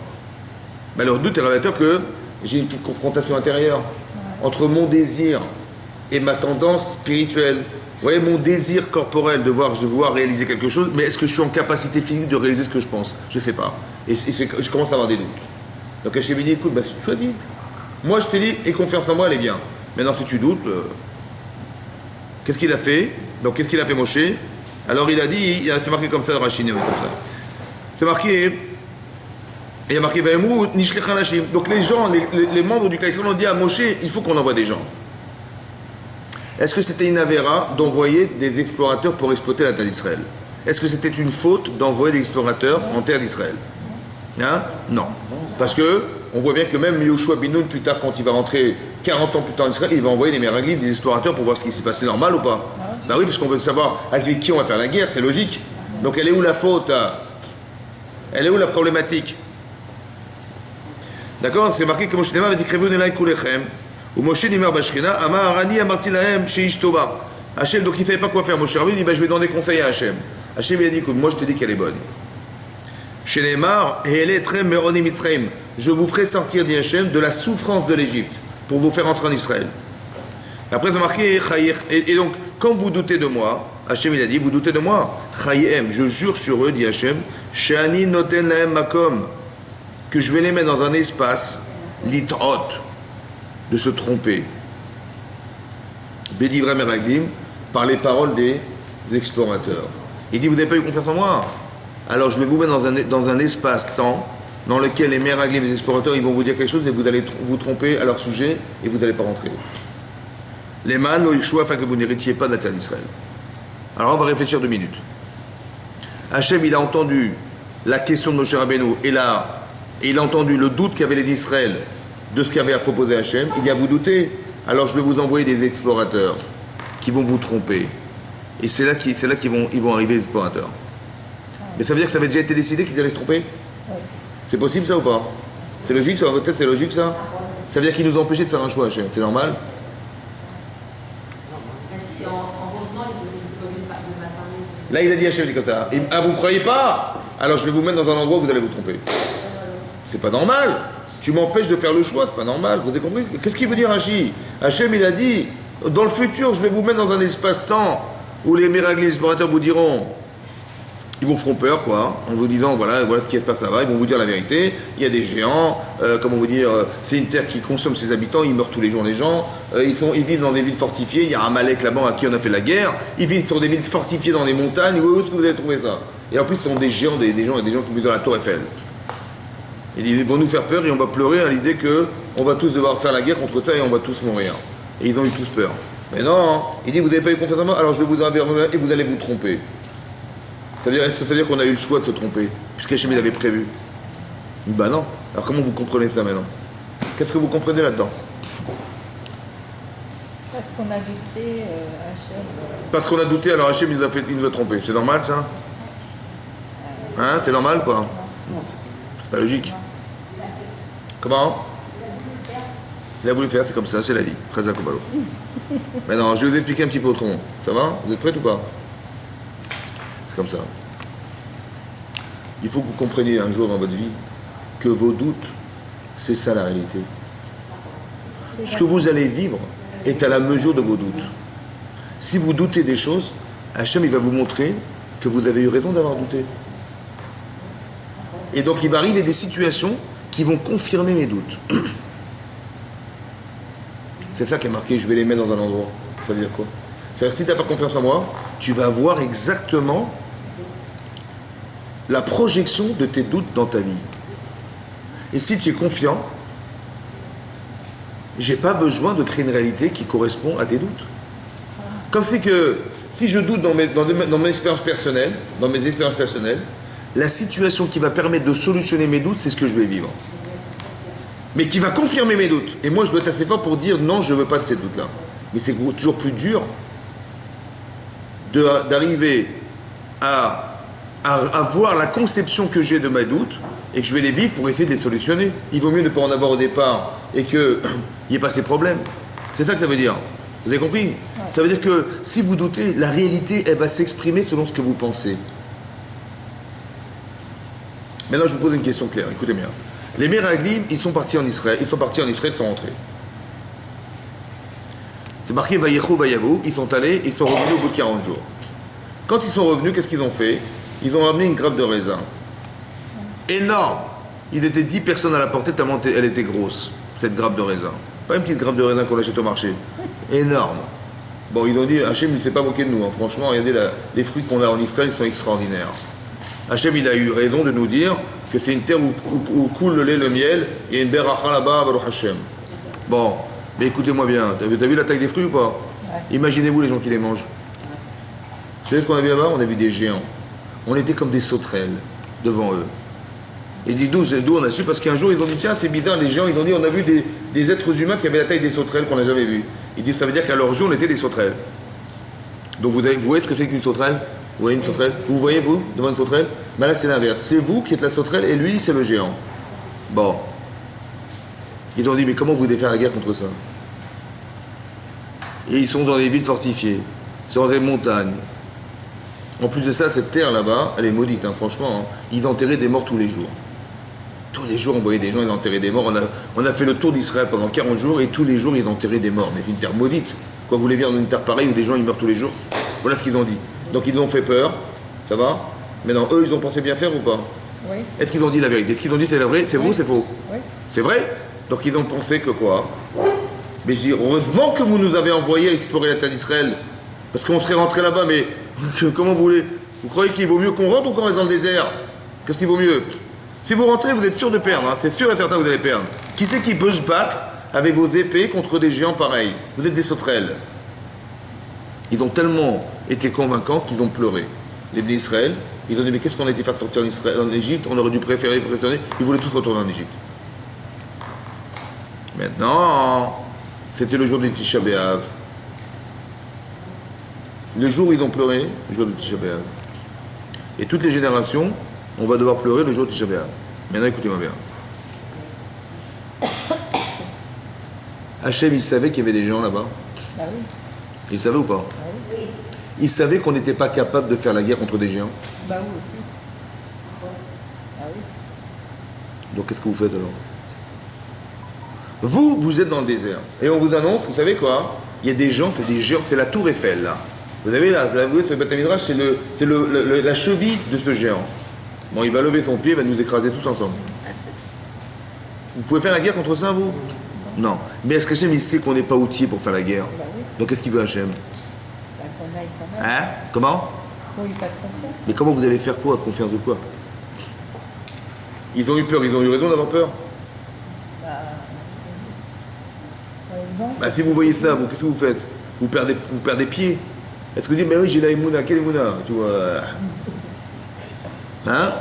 Le doute est révélateur que j'ai une petite confrontation intérieure entre mon désir et ma tendance spirituelle. Vous voyez, mon désir corporel de vouloir réaliser quelque chose, mais est-ce que je suis en capacité physique de réaliser ce que je pense? Je ne sais pas. Et je commence à avoir des doutes. Donc Hachem me dit, écoute, choisis. Moi, je te dis, aie confiance en moi, elle est bien. Maintenant, si tu doutes, qu'est-ce qu'il a fait? Donc, qu'est-ce qu'il a fait, Moshe? Alors, il a dit, c'est marqué comme ça dans Rachid, comme ça. C'est marqué, et il y a marqué, donc les gens, les membres du Knesset ont dit à Moshe, il faut qu'on envoie des gens. Est-ce que c'était une avéra d'envoyer des explorateurs pour exploiter la terre d'Israël? Est-ce que c'était une faute d'envoyer des explorateurs en terre d'Israël? Hein? Non. Parce que on voit bien que même Yoshua bin Nun, plus tard, quand il va rentrer 40 ans plus tard en Israël, il va envoyer des méraglim, des explorateurs pour voir ce qui s'est passé normal ou pas. Ben oui, parce qu'on veut savoir avec qui on va faire la guerre, c'est logique. Donc elle est où la faute? Elle est où la problématique? D'accord? C'est marqué que Moshe Nema va dire Krevun elai kulechem. Ou Moshe Nimer Bashkina, Amar Arani Amarti Lahem Sheish Tova. Hachem, donc il ne savait pas quoi faire. Moshe Rabbeinu, il dit je vais donner conseil à Hachem. Hachem, il a dit écoute, moi je te dis qu'elle est bonne. Chez Neymar, je vous ferai sortir, dit Hachem, de la souffrance de l'Égypte pour vous faire entrer en Israël. Après, c'est marqué et donc quand vous doutez de moi, Hachem il a dit, vous doutez de moi, Chayem, je jure sur eux, dit Hachem, She'ani noten lahem makom, que je vais les mettre dans un espace, litrot, de se tromper. Bédivra meraglim, par les paroles des explorateurs. Il dit, vous n'avez pas eu confiance en moi, alors je vais vous mettre dans un espace-temps dans lequel les meraglim, les explorateurs, ils vont vous dire quelque chose et vous allez vous tromper à leur sujet et vous n'allez pas rentrer. Les man, l'oïchoua, afin que vous n'héritiez pas de la terre d'Israël. Alors on va réfléchir 2 minutes. Hachem, il a entendu la question de Moshe Rabbeinu et il a entendu le doute qu'avaient les d'Israël de ce qu'avait à proposer Hachem. Il dit, à vous douter, alors je vais vous envoyer des explorateurs qui vont vous tromper. Et c'est là qu'ils vont arriver les explorateurs. Mais ça veut dire que ça avait déjà été décidé qu'ils allaient se tromper? C'est possible ça ou pas? C'est logique ça? Dans votre tête c'est logique ça? Ça veut dire qu'ils nous ont empêchés de faire un choix Hachem. C'est normal? Là, il a dit Hachem, dit comme ça. Ah, vous ne croyez pas? Alors je vais vous mettre dans un endroit où vous allez vous tromper. C'est pas normal. Tu m'empêches de faire le choix, c'est pas normal. Vous avez compris? Qu'est-ce qu'il veut dire Hachem? Hachem, il a dit, dans le futur, je vais vous mettre dans un espace-temps où les miracles, les explorateurs vous diront, ils vous feront peur, quoi, en vous disant, voilà ce qui se passe là-bas, ils vont vous dire la vérité, il y a des géants, comment vous dire, c'est une terre qui consomme ses habitants, ils meurent tous les jours les gens, ils vivent dans des villes fortifiées, il y a un Amalek là-bas à qui on a fait la guerre, ils vivent sur des villes fortifiées dans des montagnes, où est-ce que vous allez trouver ça? Et en plus, ce sont des géants, des gens qui vivent dans la tour Eiffel. Ils vont nous faire peur et on va pleurer à l'idée qu'on va tous devoir faire la guerre contre ça et on va tous mourir. Et ils ont eu tous peur. Mais non, il dit, vous n'avez pas eu confiance en moi, alors je vais vous enverrer et vous allez vous tromper. Est-ce que ça veut dire qu'on a eu le choix de se tromper, puisqu'Hachem l'avait prévu? Ben non. Alors comment vous comprenez ça maintenant? Qu'est-ce que vous comprenez là-dedans? Parce qu'on a douté, Hachem. Parce qu'on a douté, alors Hachem il nous a trompé. C'est normal ça? Hein? C'est normal quoi? C'est pas logique. Comment? Il a voulu faire, c'est comme ça, c'est la vie. Très accobalo. Maintenant, je vais vous expliquer un petit peu autrement. Ça va? Vous êtes prêts ou pas? C'est comme ça. Il faut que vous compreniez un jour dans votre vie que vos doutes, c'est ça la réalité. Ce que vous allez vivre est à la mesure de vos doutes. Si vous doutez des choses, Hachem il va vous montrer que vous avez eu raison d'avoir douté. Et donc il va arriver des situations qui vont confirmer mes doutes. C'est ça qui est marqué, je vais les mettre dans un endroit. Ça veut dire quoi? C'est-à-dire que si tu n'as pas confiance en moi, tu vas voir exactement la projection de tes doutes dans ta vie. Et si tu es confiant, j'ai pas besoin de créer une réalité qui correspond à tes doutes. Comme c'est que si je doute dans mes expériences personnelles, la situation qui va permettre de solutionner mes doutes, c'est ce que je vais vivre. Mais qui va confirmer mes doutes. Et moi, je dois être assez fort pour dire non, je ne veux pas de ces doutes-là. Mais c'est toujours plus dur d'arriver à voir la conception que j'ai de mes doutes et que je vais les vivre pour essayer de les solutionner. Il vaut mieux ne pas en avoir au départ et qu'il n'y ait pas ces problèmes. C'est ça que ça veut dire. Vous avez compris? Ça veut dire que si vous doutez, la réalité, elle va s'exprimer selon ce que vous pensez. Maintenant, je vous pose une question claire. Écoutez bien. Les Meraglim, ils sont partis en Israël. Ils sont partis en Israël sans rentrer. C'est marqué Vayechu Vayavou. Ils sont allés, ils sont revenus au bout de 40 jours. Quand ils sont revenus, qu'est-ce qu'ils ont fait? Ils ont ramené une grappe de raisin. Énorme. Ils étaient 10 personnes à la portée tellement elle était grosse, cette grappe de raisin. Pas une petite grappe de raisin qu'on achète au marché. Énorme. Bon, ils ont dit, Hachem, il ne s'est pas moqué de nous. Hein. Franchement, regardez, les fruits qu'on a en Israël, ils sont extraordinaires. Hachem, il a eu raison de nous dire que c'est une terre où coule le lait, le miel. Il y a une beracha là-bas, Baruch Hachem. Bon, mais écoutez-moi bien. T'as vu la taille des fruits ou pas? Ouais. Imaginez-vous les gens qui les mangent. Vous savez ce qu'on a vu là-bas? On a vu des géants. On était comme des sauterelles devant eux. Et d'où on a su? Parce qu'un jour, ils ont dit, tiens, c'est bizarre, les géants, ils ont dit, on a vu des êtres humains qui avaient la taille des sauterelles qu'on n'a jamais vus. Ils disent, ça veut dire qu'à leur jour, on était des sauterelles. Donc vous voyez ce que c'est qu'une sauterelle? Vous voyez une sauterelle? Vous voyez, vous, devant une sauterelle? Mais là, c'est l'inverse. C'est vous qui êtes la sauterelle et lui, c'est le géant. Bon. Ils ont dit, mais comment vous défaire la guerre contre ça? Et ils sont dans des villes fortifiées, sur des montagnes. En plus de ça, cette terre là-bas, elle est maudite, hein, franchement. Hein. Ils enterraient des morts tous les jours. Tous les jours, on voyait des gens, ils enterraient des morts. On a fait le tour d'Israël pendant 40 jours et tous les jours, ils enterraient des morts. Mais c'est une terre maudite. Quoi, vous voulez vivre dans une terre pareille où des gens ils meurent tous les jours? Voilà ce qu'ils ont dit. Donc ils ont fait peur, ça va? Maintenant, eux, ils ont pensé bien faire ou pas? Oui. Est-ce qu'ils ont dit la vérité? Est-ce qu'ils ont dit c'est la vraie? C'est vrai ou c'est faux? Oui. C'est vrai? Donc ils ont pensé que quoi? Mais je dis, heureusement que vous nous avez envoyé explorer la terre d'Israël. Parce qu'on serait rentré là-bas, mais comment vous voulez? Vous croyez qu'il vaut mieux qu'on rentre ou qu'on reste dans le désert? Qu'est-ce qu'il vaut mieux? Si vous rentrez, vous êtes sûr de perdre, hein. C'est sûr et certain que vous allez perdre. Qui c'est qui peut se battre avec vos épées contre des géants pareils? Vous êtes des sauterelles. Ils ont tellement été convaincants qu'ils ont pleuré. Les Bnei Israël, ils ont dit, mais qu'est-ce qu'on a été fait sortir en Égypte? On aurait dû préférer. Ils voulaient tous retourner en Égypte. Maintenant, c'était le jour du Tisha B'Av. Le jour où ils ont pleuré, le jour du Tisha B'Av. Et toutes les générations, on va devoir pleurer le jour du Tisha B'Av. Maintenant, écoutez-moi bien. Hachem, il savait qu'il y avait des gens là-bas. Bah oui. Il savait ou pas? Bah oui. Il savait qu'on n'était pas capable de faire la guerre contre des géants. Bah oui aussi. Ah oui. Donc qu'est-ce que vous faites alors? Vous êtes dans le désert. Et on vous annonce, vous savez quoi? Il y a des gens, c'est des géants, c'est la tour Eiffel là. Vous avez là, vous voyez, ce Beth Midrash, c'est la cheville de ce géant. Bon, il va lever son pied, il va nous écraser tous ensemble. Vous pouvez faire la guerre contre ça, vous? Non. Mais est-ce qu'Hachem, il sait qu'on n'est pas outillé pour faire la guerre? Bah oui. Donc qu'est-ce qu'il veut Hachem? Bah qu'on aille quand même. Hein? Comment? Qu'on lui fasse confiance. Mais comment vous allez faire quoi? Confiance de quoi? Ils ont eu peur, ils ont eu raison d'avoir peur. Bah. Non. Bah si vous voyez ça, vous, qu'est-ce que vous faites? Vous perdez pied. Est-ce que vous dites, mais oui, j'ai la Emouna, quelle Emouna? Tu vois? Hein?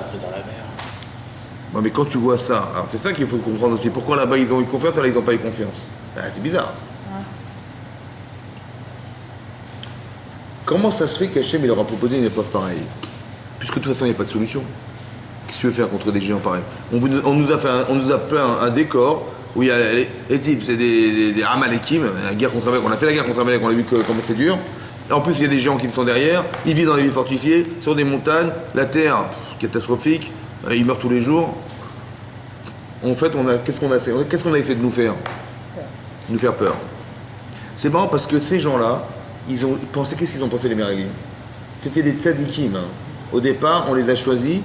Non, mais quand tu vois ça, alors c'est ça qu'il faut comprendre aussi. Pourquoi là-bas ils ont eu confiance, là ils n'ont pas eu confiance? Ah, c'est bizarre. Ah. Comment ça se fait qu'Hachem il leur a proposé une épreuve pareille? Puisque de toute façon il n'y a pas de solution. Qu'est-ce que tu veux faire contre des géants pareils? On nous a peint un décor où il y a les types, c'est des Amalekim, la guerre contre Amalek. On a fait la guerre contre Amalek, on a vu comment c'est dur. Et en plus il y a des géants qui sont derrière, ils vivent dans les villes fortifiées, sur des montagnes, la terre catastrophique, ils meurent tous les jours. En fait, qu'est-ce qu'on a fait? Qu'est-ce qu'on a essayé de nous faire? Nous faire peur. C'est marrant parce que ces gens-là, ils ont pensé, qu'est-ce qu'ils ont pensé les Meraglim? C'était des tzadikim. Hein. Au départ, on les a choisis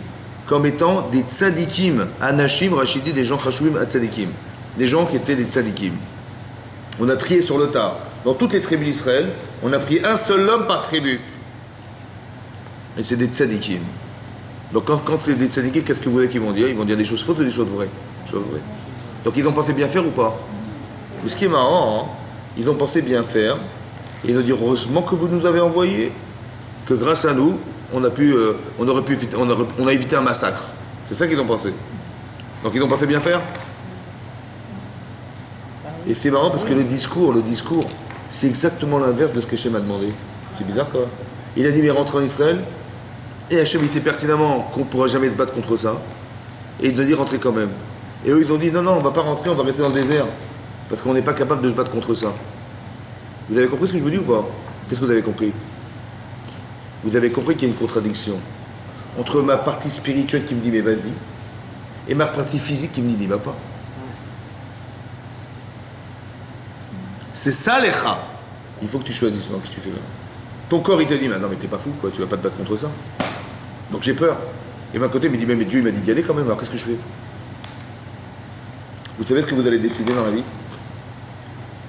comme étant des tzadikim, anashim, rachidi, des gens chashuvim à tzadikim. Des gens qui étaient des tzadikim. On a trié sur le tas. Dans toutes les tribus d'Israël, on a pris un seul homme par tribu. Et c'est des tzadikim. Donc quand c'est des tzadikim, qu'est-ce que vous voulez qu'ils vont dire? Ils vont dire des choses fausses ou des choses vraies? Des choses vraies. Donc ils ont pensé bien faire ou pas? Mais ce qui est marrant, hein, ils ont pensé bien faire. Et ils ont dit heureusement que vous nous avez envoyés, que grâce à nous, on a évité un massacre. C'est ça qu'ils ont pensé. Donc ils ont pensé bien faire. Et c'est marrant parce que le discours, c'est exactement l'inverse de ce qu'Hachem a demandé. C'est bizarre quoi. Il a dit mais rentre en Israël. Et Hachem il sait pertinemment qu'on ne pourra jamais se battre contre ça. Et il nous a dit rentrez quand même. Et eux ils ont dit non, on ne va pas rentrer, on va rester dans le désert. Parce qu'on n'est pas capable de se battre contre ça. Vous avez compris ce que je vous dis ou pas? Qu'est-ce que vous avez compris? Vous avez compris qu'il y a une contradiction entre ma partie spirituelle qui me dit mais vas-y et ma partie physique qui me dit n'y va pas. C'est ça l'écha. Il faut que tu choisisses moi, qu'est-ce que tu fais là? Ton corps il te dit mais non mais t'es pas fou quoi, tu vas pas te battre contre ça. Donc j'ai peur. Et d'un côté il me dit mais Dieu il m'a dit d'y aller quand même, alors qu'est-ce que je fais? Vous savez ce que vous allez décider dans la vie?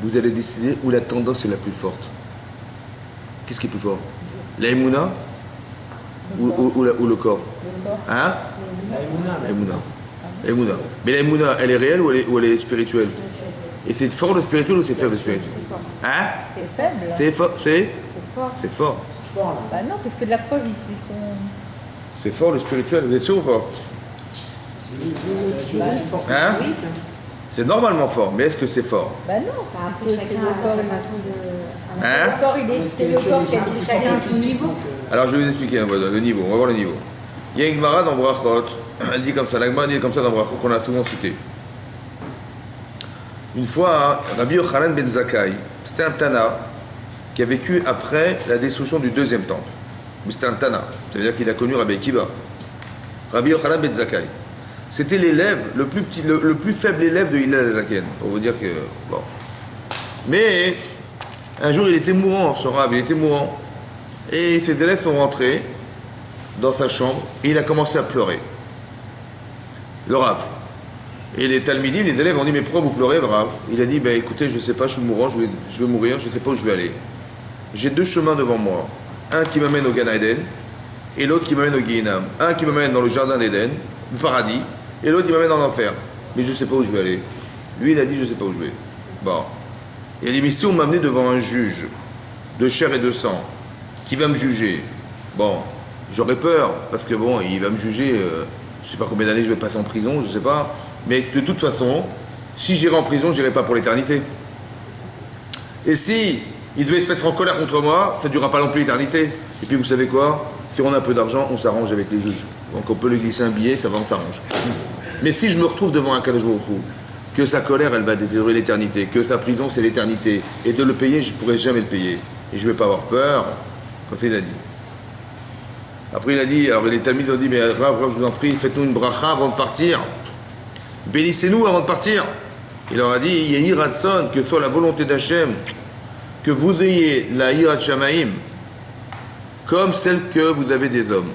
Vous allez décider où la tendance est la plus forte. Qu'est-ce qui est plus fort? La Emouna ou le corps? Hein? La Emouna. La Emouna. Mais la Emouna, elle est réelle ou elle est spirituelle? Et c'est fort le spirituel ou c'est faible le spirituel? Hein? C'est faible. C'est fort. C'est fort. C'est fort. Bah non, parce que de la preuve, ils sont. C'est fort le spirituel, vous êtes sûr ou pas? Hein? C'est normalement fort, mais est-ce que c'est fort? Bah non, c'est le corps. Hein? Le corps, c'est le corps qui a été chacun à son niveau. Alors je vais vous expliquer le niveau, on va voir le niveau. Il y a une Gemara dans Brachot, elle dit comme ça, la Gemara dit comme ça dans Brachot qu'on a souvent cité. Une fois, Rabbi Yochanan ben Zakkai, c'était un Tana qui a vécu après la destruction du deuxième temple. Mais c'était un Tana, c'est-à-dire qu'il a connu Rabbi Akiva. Rabbi Yochanan ben Zakkai. C'était l'élève, le plus faible élève de Hillel Zaken, pour vous dire que, bon. Mais, Un jour, il était mourant, son Rav, il était mourant. Et ses élèves sont rentrés dans sa chambre et il a commencé à pleurer. Le Rav. Et les Talmidim, les élèves ont dit, mais pourquoi vous pleurez, Rav? Il a dit, ben écoutez, je ne sais pas, je suis mourant, je vais mourir, je ne sais pas où je vais aller. J'ai deux chemins devant moi. Un qui m'amène au Gan Eden et l'autre qui m'amène au Guéhinam. Un qui m'amène dans le jardin d'Éden, le paradis, et l'autre qui m'amène dans l'enfer. Mais je ne sais pas où je vais aller. Lui, il a dit, je ne sais pas où je vais. Bon. Il a dit, mais si on m'amenait devant un juge de chair et de sang, qui va me juger, bon, j'aurais peur, parce que bon, il va me juger, je ne sais pas combien d'années je vais passer en prison, je ne sais pas. Mais de toute façon, si j'irai en prison, je n'irai pas pour l'éternité. Et si il devait se mettre en colère contre moi, ça ne durera pas non plus l'éternité. Et puis vous savez quoi? Si on a un peu d'argent, on s'arrange avec les juges. Donc on peut lui glisser un billet, ça va, on s'arrange. Mais si je me retrouve devant un Kadosh Baruch Hu, que sa colère, elle va détériorer l'éternité, que sa prison, c'est l'éternité, et de le payer, je ne pourrai jamais le payer. Et je ne vais pas avoir peur, comme ça il a dit. Après il a dit, alors les Talmidim ont dit, mais Rav, je vous en prie, faites-nous une bracha avant de partir. Bénissez-nous avant de partir. Il leur a dit, il y a Yiratson, que soit la volonté d'Hachem, que vous ayez la Yirat Shamaim, comme celle que vous avez des hommes.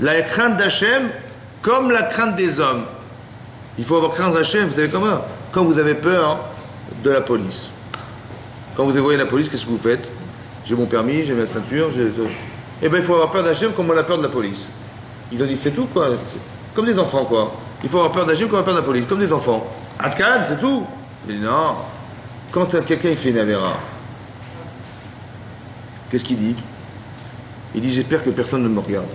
La crainte d'Hachem, comme la crainte des hommes. Il faut avoir crainte d'Hachem, vous savez comment? Quand vous avez peur de la police. Quand vous voyez la police, qu'est-ce que vous faites? J'ai mon permis, j'ai ma ceinture, Eh bien, il faut avoir peur d'Hachem comme on a peur de la police. Ils ont dit, c'est tout, quoi. Comme des enfants, quoi. Il faut avoir peur d'Hachem comme on a peur de la police, comme des enfants. Adkan, c'est tout. Il dit, non. Quand quelqu'un il fait une avéra, qu'est-ce qu'il dit? Il dit, j'espère que personne ne me regarde.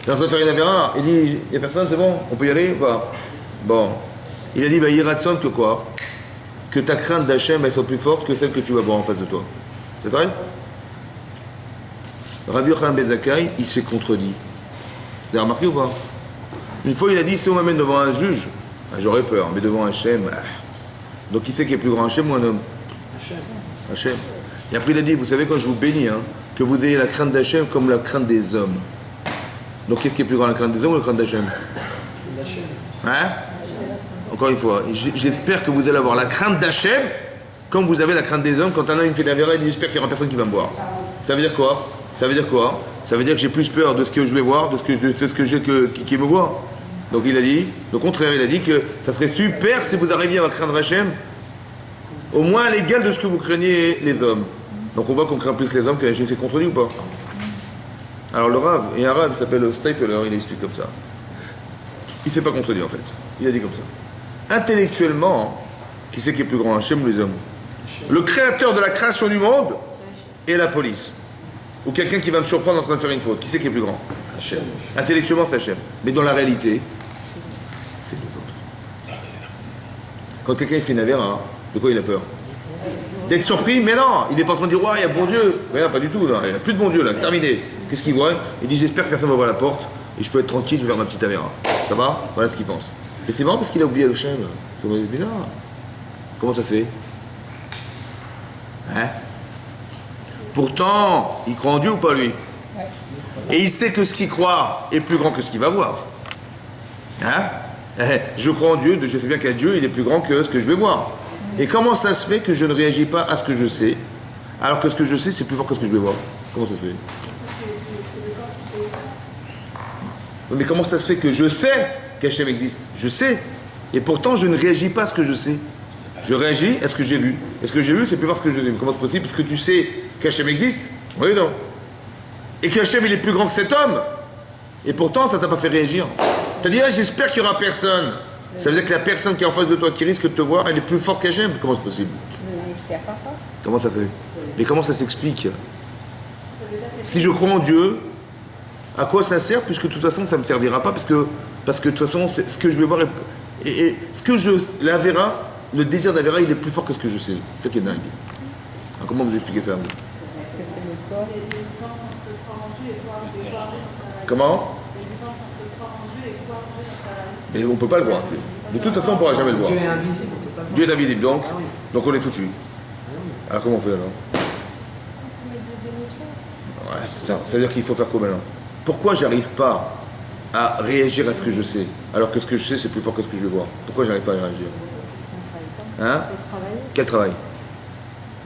Personne faire une avéra, il dit, il n'y a personne, c'est bon, on peut y aller ou pas? Bon. Il a dit, bah, Yiratson que quoi? Que ta crainte d'Hachem, elle soit plus forte que celle que tu vas voir en face de toi. C'est vrai? Rabbi Yochanan ben Zakkai, il s'est contredit. Vous avez remarqué ou pas? Une fois, il a dit, si on m'amène devant un juge, ah, j'aurais peur, mais devant Hachem, ah. Donc qui c'est qui est plus grand, Hachem ou un homme? Hachem. Et après, il a dit, vous savez, quand je vous bénis, hein, que vous ayez la crainte d'Hachem comme la crainte des hommes. Donc qu'est-ce qui est plus grand, la crainte des hommes ou la crainte d'Hachem? Hein? Encore une fois, j'espère que vous allez avoir la crainte d'Hachem comme vous avez la crainte des hommes. Quand un homme fait la vérité, il dit, j'espère qu'il n'y aura personne qui va me voir. Ça veut dire quoi? Ça veut dire quoi? Ça veut dire que j'ai plus peur de ce que je vais voir, de ce que j'ai qui me voit. Donc il a dit, au contraire, il a dit que ça serait super si vous arriviez à craindre Hachem, au moins à l'égal de ce que vous craignez les hommes. Donc on voit qu'on craint plus les hommes que Hachem s'est contredit ou pas? Alors le Rav, et un Rav il s'appelle Stapler, il explique comme ça. Il ne s'est pas contredit en fait. Il a dit comme ça. Intellectuellement, qui c'est qui est plus grand, Hachem ou les hommes? Le créateur de la création du monde et la police. Ou quelqu'un qui va me surprendre en train de faire une faute. Qui c'est qui est plus grand? Hachem. Intellectuellement, c'est Hachem. Mais dans la réalité, c'est les autres. Quand quelqu'un fait une avéra, de quoi il a peur? D'être surpris? Mais non, il n'est pas en train de dire, ouais, il y a bon Dieu. Mais non, pas du tout, là. Il n'y a plus de bon Dieu, là, c'est terminé. Qu'est-ce qu'il voit? Il dit, j'espère que personne va voir la porte et je peux être tranquille, je vais faire ma petite avéra. Ça va? Voilà ce qu'il pense. Et c'est marrant parce qu'il a oublié Hachem. C'est bizarre. Comment ça se fait? Hein? Pourtant, il croit en Dieu ou pas lui? Et il sait que ce qu'il croit est plus grand que ce qu'il va voir. Hein? Je crois en Dieu, je sais bien qu'à Dieu, il est plus grand que ce que je vais voir. Et comment ça se fait que je ne réagis pas à ce que je sais, alors que ce que je sais, c'est plus fort que ce que je vais voir? Comment ça se fait? Mais comment ça se fait que je sais qu'Hachem existe? Je sais. Et pourtant, je ne réagis pas à ce que je sais. Je réagis à ce que j'ai vu. Et ce que j'ai vu, c'est plus fort que ce que je sais. Mais comment c'est possible? Parce que tu sais qu'Hachem existe? Oui ou non? Et qu'Hachem, il est plus grand que cet homme? Et pourtant, ça t'a pas fait réagir. Tu as dit, ah, j'espère qu'il n'y aura personne. Ça veut dire que la personne qui est en face de toi, qui risque de te voir, elle est plus forte qu'Hachem. Comment c'est possible? Comment ça fait? Mais comment ça s'explique? Si je crois en Dieu, à quoi ça sert? Puisque de toute façon, ça ne me servira pas. Parce que de toute façon, ce que je vais voir, et ce que la Vera, le désir d'Avera, il est plus fort que ce que je sais. C'est ça qui est dingue. Alors, comment vous expliquez ça? Comment? Mais on ne peut pas le voir. De toute façon, on ne pourra jamais le voir. Dieu est invisible. Dieu est invisible, donc, Ah oui. donc on est foutu. Alors comment on fait alors? Ouais, c'est ça. Ça veut dire qu'il faut faire quoi maintenant? Pourquoi j'arrive pas à réagir à ce que je sais, alors que ce que je sais, c'est plus fort que ce que je vais voir? Pourquoi j'arrive pas à réagir? Hein? Quel travail?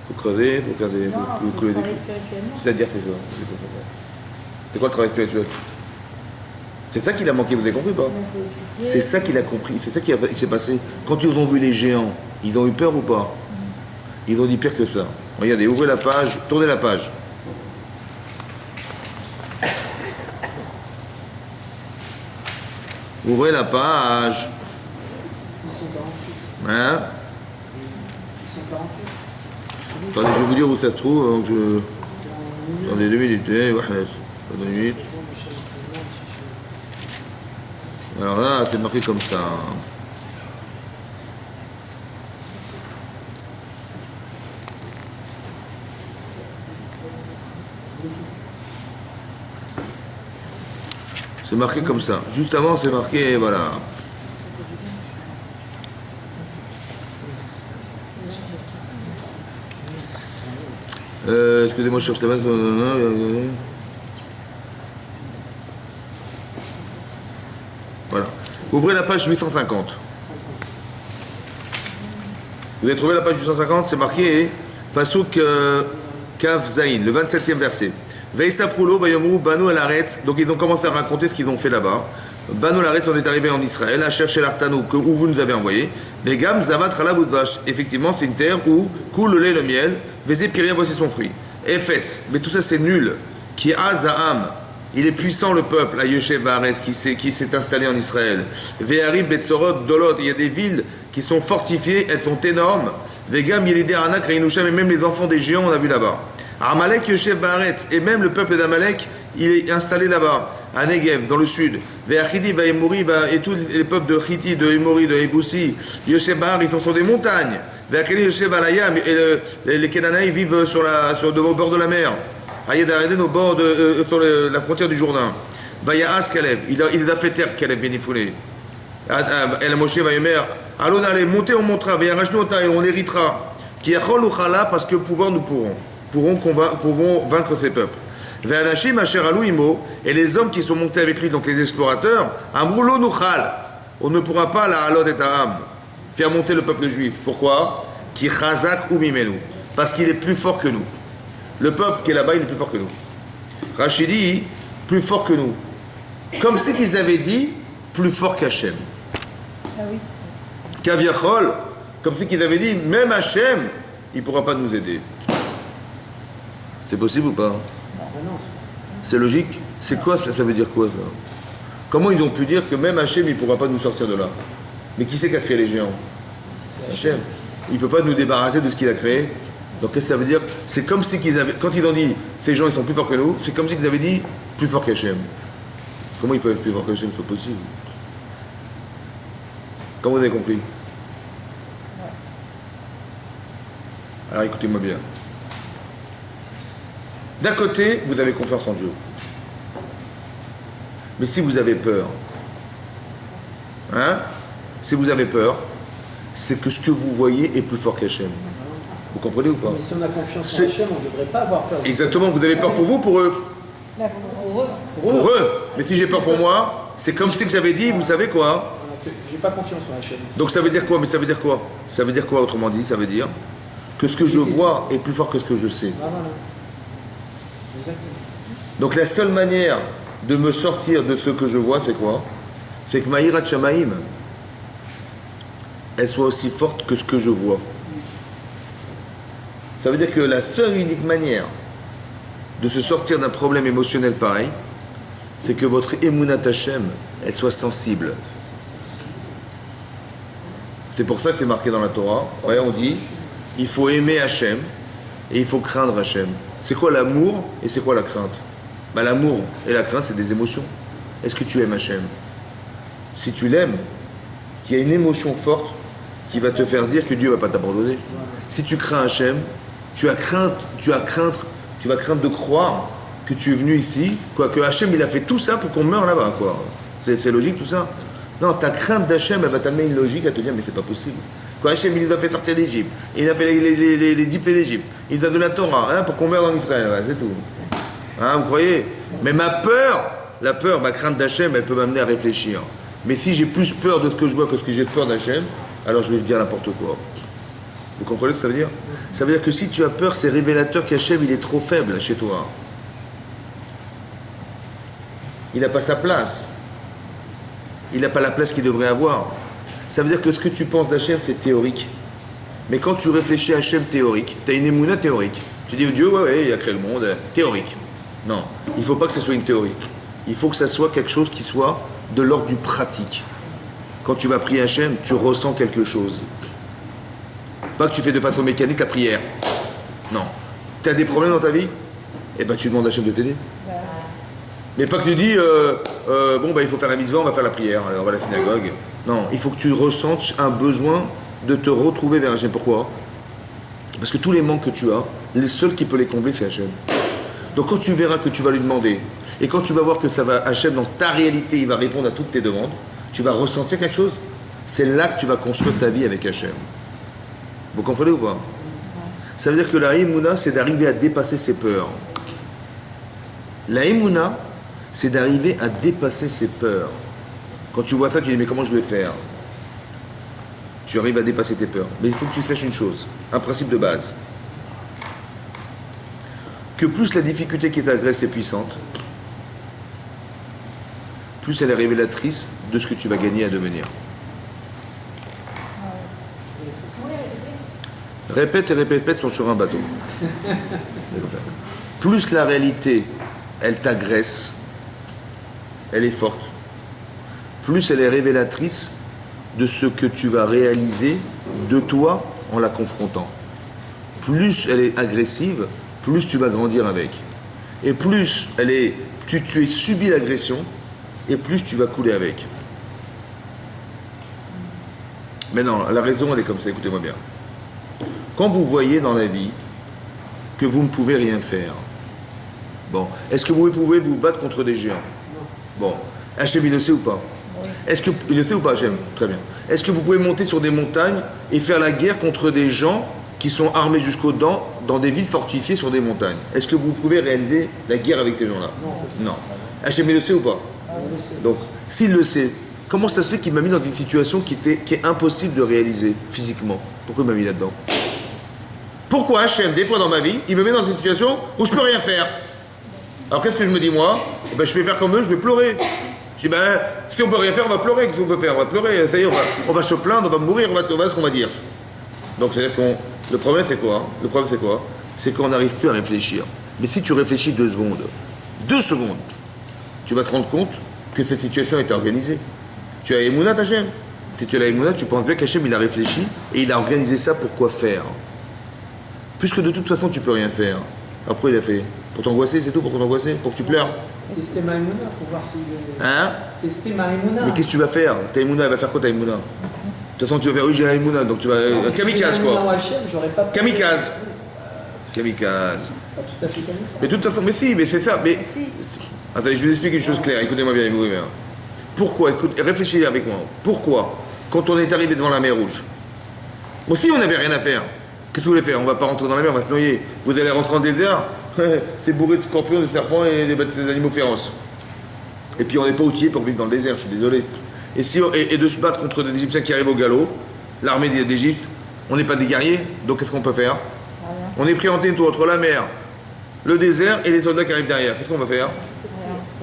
faut creuser, il faut faire des. Non, Faut faut couler des travailler trucs. spirituellement. C'est-à-dire, c'est quoi? C'est quoi le travail spirituel? C'est ça qu'il a manqué, vous avez compris ou pas? Il faut étudier. C'est ça qu'il a compris, c'est ça qui s'est passé. Quand ils ont vu les géants, ils ont eu peur ou pas? Ils ont dit pire que ça. Regardez, ouvrez la page, tournez la page. Ouvrez la page. 848. Hein? 848. Attendez, je vais vous dire où ça se trouve. Donc Attendez 2 minutes. Attendez 2 minutes. Alors là, c'est marqué comme ça. C'est marqué comme ça. Juste avant, c'est marqué, voilà. Excusez-moi, je cherche la base. Voilà. Ouvrez la page 850. Vous avez trouvé la page 850, c'est marqué Pasuk Kav Zain, le 27e verset. Veisaprulo Bayomru Banu Alaretz. Donc ils ont commencé à raconter ce qu'ils ont fait là-bas. Banu Alaretz, on est arrivé en Israël à chercher l'Artano où vous nous avez envoyé. Vegam Zavat Chalav Udvash. Effectivement, c'est une terre où coule le lait et le miel. Vezé Piria, voici son fruit. Ephes. Mais tout ça c'est nul. Qui a Zaham. Il est puissant le peuple, à Yoshev Baaretz, qui s'est installé en Israël. Ve'arib Betzorot Dolot, il y a des villes qui sont fortifiées, elles sont énormes. Vegam Yelidé Anak Reinusham, et même les enfants des géants, on a vu là-bas. Amalek Yoshev Baaretz, et même le peuple d'Amalek, il est installé là-bas, à Negev, dans le sud. Ve'achidi Vaemori, et tous les peuples de Chiti, de Emori, de Evoussi, Yoshev Baar, ils sont sur des montagnes. Ve'achidi Yoshev Alayam, et les Kénanaïs vivent au bord de la mer. Ayed Areden au bord sur la frontière du Jourdain. Vayaas Kalev, il les a fait taire Kalev Benifouné. El Moshe Vayemer, allons aller, monter, on montera, Vayarachnu et on héritera. Qui Yachol Uchala, parce que pouvoir nous pourrons vaincre ces peuples. Veyanashim Asher Alou Imo, et les hommes qui sont montés avec lui, donc les explorateurs, Amroulo Nuchal, on ne pourra pas la Halod et Ta'am, faire monter le peuple juif. Pourquoi? Qui Chazak ou Mimenu, parce qu'il est plus fort que nous. Le peuple qui est là-bas, il est plus fort que nous. Rachidi, plus fort que nous. Comme si qu'ils avaient dit, plus fort qu'Hachem. Ah oui. Kaviachol, comme si qu'ils avaient dit, même Hachem, il ne pourra pas nous aider. C'est possible ou pas? Ah non, C'est logique? C'est quoi ça? Ça veut dire quoi ça? Comment ils ont pu dire que même Hachem, il ne pourra pas nous sortir de là? Mais qui c'est qui a créé les géants? Hachem. Il ne peut pas nous débarrasser de ce qu'il a créé. Donc qu'est-ce que ça veut dire? C'est comme si qu'ils avaient, quand ils ont dit ces gens ils sont plus forts que nous, c'est comme si qu'ils avaient dit plus fort qu'Hachem. Comment ils peuvent être plus forts qu'Hachem? C'est pas possible. Comment vous avez compris? Alors écoutez-moi bien. D'un côté, vous avez confiance en Dieu. Mais si vous avez peur, si vous avez peur, c'est que ce que vous voyez est plus fort qu'Hachem. Vous comprenez ou pas? mais si on a confiance en Hachem, on ne devrait pas avoir peur. Exactement, vous avez peur pour vous, pour eux. Là, pour eux. Pour eux. Mais si j'ai peur pour moi, c'est comme si que j'avais dit, vous savez quoi? J'ai pas confiance en Hachem. Donc ça veut dire quoi? Mais ça veut dire quoi? Ça veut dire quoi autrement dit? Ça veut dire que ce que je vois est plus fort que ce que je sais. Ah, voilà. Exactement. Donc la seule manière de me sortir de ce que je vois, c'est quoi? C'est que Maïrat Shamaïm, elle soit aussi forte que ce que je vois. Ça veut dire que la seule et unique manière de se sortir d'un problème émotionnel pareil, c'est que votre Emunat Hashem, elle soit sensible. C'est pour ça que c'est marqué dans la Torah. Ouais, on dit, il faut aimer Hashem et il faut craindre Hashem. C'est quoi l'amour et c'est quoi la crainte? L'amour et la crainte, c'est des émotions. Est-ce que tu aimes Hashem? Si tu l'aimes, il y a une émotion forte qui va te faire dire que Dieu ne va pas t'abandonner. Si tu crains Hashem, tu vas craindre de croire que tu es venu ici, quoi, que Hachem il a fait tout ça pour qu'on meure là-bas, quoi. C'est logique tout ça? Non, ta crainte d'Hachem, elle va t'amener une logique à te dire mais c'est pas possible. Quoi, Hachem il nous a fait sortir d'Égypte, il a fait les 10 plaies d'Égypte, il nous a donné la Torah, pour qu'on meure en Israël, c'est tout. Vous croyez? Mais ma crainte d'Hachem, elle peut m'amener à réfléchir. Mais si j'ai plus peur de ce que je vois que ce que j'ai peur d'Hachem, alors je vais dire n'importe quoi. Vous comprenez ce que ça veut dire? Ça veut dire que si tu as peur, c'est révélateur qu'Hachem, il est trop faible chez toi. Il n'a pas sa place. Il n'a pas la place qu'il devrait avoir. Ça veut dire que ce que tu penses d'Hachem, c'est théorique. Mais quand tu réfléchis à Hachem théorique, tu as une émouna théorique. Tu dis, Dieu, ouais, il a créé le monde, théorique. Non, il ne faut pas que ce soit une théorie. Il faut que ça soit quelque chose qui soit de l'ordre du pratique. Quand tu vas prier Hachem, tu ressens quelque chose. Pas que tu fais de façon mécanique la prière. Non. Tu as des problèmes dans ta vie? Eh bien, tu demandes à Hachem de t'aider. Mais pas que tu dis, il faut faire la mitzvah, on va faire la prière, alors on va à la synagogue. Non, il faut que tu ressentes un besoin de te retrouver vers Hachem. Pourquoi? Parce que tous les manques que tu as, les seuls qui peuvent les combler, c'est Hachem. Donc quand tu verras que tu vas lui demander, et quand tu vas voir que ça va, Hachem, dans ta réalité, il va répondre à toutes tes demandes, tu vas ressentir quelque chose. C'est là que tu vas construire ta vie avec Hachem. Vous comprenez ou pas? Ça veut dire que la Emouna, c'est d'arriver à dépasser ses peurs. La Emouna, c'est d'arriver à dépasser ses peurs. Quand tu vois ça, tu dis, mais comment je vais faire? Tu arrives à dépasser tes peurs. Mais il faut que tu saches une chose, un principe de base. Que plus la difficulté qui t'agresse est puissante, plus elle est révélatrice de ce que tu vas gagner à devenir. Répète et répète sont sur un bateau. Plus la réalité, elle t'agresse, elle est forte, plus elle est révélatrice de ce que tu vas réaliser de toi en la confrontant. Plus elle est agressive, plus tu vas grandir avec. Et plus tu es subi l'agression, et plus tu vas couler avec. Mais non, la raison elle est comme ça, écoutez-moi bien. Quand vous voyez dans la vie que vous ne pouvez rien faire, bon, est-ce que vous pouvez vous battre contre des géants? Bon, Hachem il le sait ou pas? Est-ce qu'il le sait ou pas, Hachem? Très bien. Est-ce que vous pouvez monter sur des montagnes et faire la guerre contre des gens qui sont armés jusqu'aux dents dans des villes fortifiées sur des montagnes? Est-ce que vous pouvez réaliser la guerre avec ces gens-là? Non. Hachem il le sait ou pas? Donc, s'il le sait, comment ça se fait qu'il m'a mis dans une situation qui est impossible de réaliser physiquement? Pourquoi il m'a mis là-dedans? Pourquoi Hachem, des fois dans ma vie, il me met dans une situation où je ne peux rien faire? Alors qu'est-ce que je me dis moi? Je vais faire comme eux, je vais pleurer. Je dis, si on ne peut rien faire, on va pleurer. Qu'est-ce qu'on peut faire? On va pleurer, ça y est, on va se plaindre, on va mourir, on va ce qu'on va dire. Donc c'est-à-dire le problème c'est quoi? Le problème c'est quoi? C'est qu'on n'arrive plus à réfléchir. Mais si tu réfléchis 2 secondes, tu vas te rendre compte que cette situation est organisée. Tu as Emouna Hachem. Si tu as la Emouna, tu penses bien qu'Hachem il a réfléchi et il a organisé ça pour quoi faire. Puisque de toute façon tu peux rien faire. Alors pourquoi il a fait? Pour t'angoisser, c'est tout? Pour t'angoisser? Pour que tu pleures? Tester ma Emouna pour voir si. Hein? Tester ma Emouna. Mais qu'est-ce que tu vas faire? Ta Emouna, elle va faire quoi ta Emouna? De toute façon tu vas faire, oui j'ai la Emouna, donc tu vas... kamikaze quoi. Kamikaze. Kamikaze. Pas tout à fait kamikaze. Mais de toute façon, mais si, mais c'est ça. Mais... Attendez, je vais vous expliquer une chose claire, écoutez-moi bien, écoutez bien. Pourquoi, réfléchissez avec moi, pourquoi, quand on est arrivé devant la mer Rouge, aussi on n'avait rien à faire. Qu'est-ce que vous voulez faire? On va pas rentrer dans la mer, on va se noyer. Vous allez rentrer en désert, c'est bourré de scorpions, de serpents et des animaux féroces. Et puis on n'est pas outillé pour vivre dans le désert, je suis désolé. Et de se battre contre des Égyptiens qui arrivent au galop, l'armée d'Égypte, on n'est pas des guerriers, donc qu'est-ce qu'on peut faire? On est pris en tête entre la mer, le désert et les soldats qui arrivent derrière. Qu'est-ce qu'on va faire?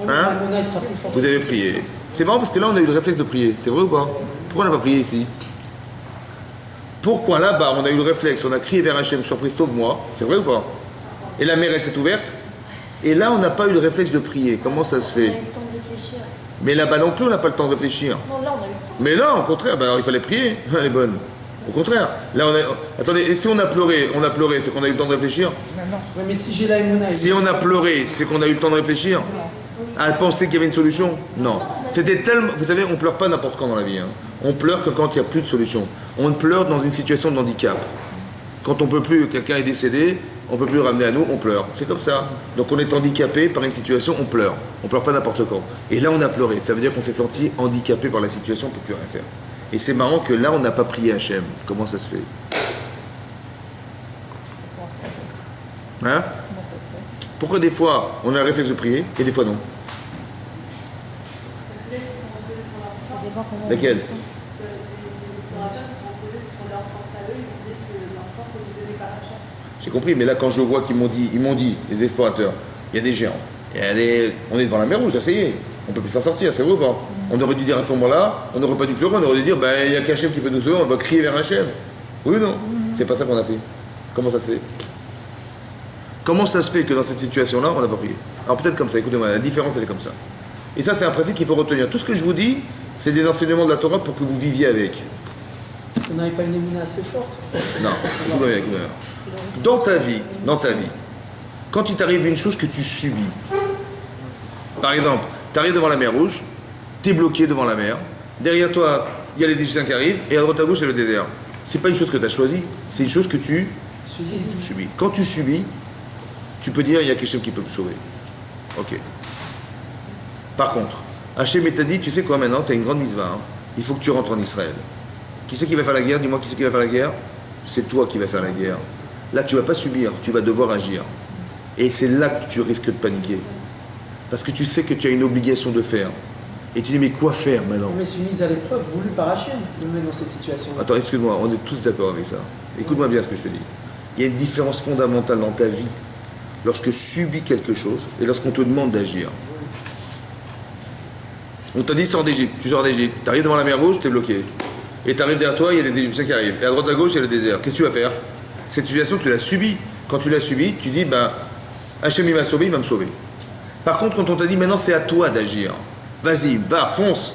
Hein? Vous avez prié. C'est marrant parce que là on a eu le réflexe de prier, c'est vrai ou pas? Pourquoi on n'a pas prié ici? Pourquoi là-bas on a eu le réflexe, on a crié vers Hachem, je t'en prie sauve-moi, c'est vrai ou pas? Et la mer elle s'est ouverte, et là on n'a pas eu le réflexe de prier, comment ça se fait? On a eu le temps de réfléchir. Mais là-bas non plus on n'a pas le temps de réfléchir. Non, là on a eu le temps. Mais là au contraire, alors, il fallait prier, elle est bonne. Au contraire, là on a... Attendez, et si on a pleuré, c'est qu'on a eu le temps de réfléchir? Oui, mais si j'ai la Emouna. Si on a pleuré, c'est qu'on a eu le temps de réfléchir? À penser qu'il y avait une solution? Non. C'était tellement... Vous savez, on pleure pas n'importe quand dans la vie. Hein. On pleure que quand il n'y a plus de solution. On pleure dans une situation de handicap. Quand on peut plus, quelqu'un est décédé, on peut plus le ramener à nous, on pleure. C'est comme ça. Donc on est handicapé par une situation, on pleure. On pleure pas n'importe quand. Et là on a pleuré. Ça veut dire qu'on s'est senti handicapé par la situation, on peut plus rien faire. Et c'est marrant que là on n'a pas prié Hachem. Comment ça se fait? Hein? Pourquoi des fois on a le réflexe de prier et des fois non? Laquelle? J'ai compris, mais là, quand je vois qu'ils m'ont dit, les explorateurs, il y a des géants, on est devant la mer Rouge, là, ça y est, on peut plus s'en sortir, c'est vrai ou pas? On aurait dû dire à ce moment-là, on n'aurait pas dû pleurer, on aurait dû dire, ben, il n'y a qu'Hachem qui peut nous sauver, on va crier vers Hachem. Oui ou non? C'est pas ça qu'on a fait. Comment ça se fait? Comment ça se fait que dans cette situation-là, on n'a pas prié? Alors peut-être comme ça, écoutez-moi, la différence, elle est comme ça. Et ça, c'est un principe qu'il faut retenir. Tout ce que je vous dis, c'est des enseignements de la Torah pour que vous viviez avec. On n'avait pas une émouna assez forte. Non, écoute-moi bien, écoute-moi bien. Dans ta vie, quand il t'arrive une chose que tu subis, par exemple, tu arrives devant la mer Rouge, tu es bloqué devant la mer, derrière toi, il y a les Égyptiens qui arrivent, et à droite à gauche, c'est le désert. C'est pas une chose que tu as choisie, c'est une chose que tu subis. Quand tu subis, tu peux dire, il y a quelque chose qui peut me sauver. Ok. Par contre, Hachem t'a dit, tu sais quoi maintenant, tu as une grande mitzvah, hein, il faut que tu rentres en Israël. Qui c'est qui va faire la guerre? Dis-moi qui c'est qui va faire la guerre? C'est toi qui vas faire la guerre. Là, tu ne vas pas subir, tu vas devoir agir. Et c'est là que tu risques de paniquer. Parce que tu sais que tu as une obligation de faire. Et tu dis, mais quoi faire maintenant? Mais c'est une mise à l'épreuve voulue par Hachem, de mettre dans cette situation. Attends, excuse-moi, on est tous d'accord avec ça. Écoute-moi bien ce que je te dis. Il y a une différence fondamentale dans ta vie lorsque tu subis quelque chose et lorsqu'on te demande d'agir. On t'a dit, sors d'Égypte, tu sors d'Égypte, tu arrives devant la mer Rouge, tu es bloqué. Et tu arrives derrière toi, il y a les Égyptiens qui arrivent. Et à droite à gauche, il y a le désert. Qu'est-ce que tu vas faire? Cette situation, tu l'as subie. Quand tu l'as subie, tu dis, ben, Hachem il m'a sauvé, il va me sauver. Par contre, quand on t'a dit, maintenant c'est à toi d'agir, vas-y, va, fonce.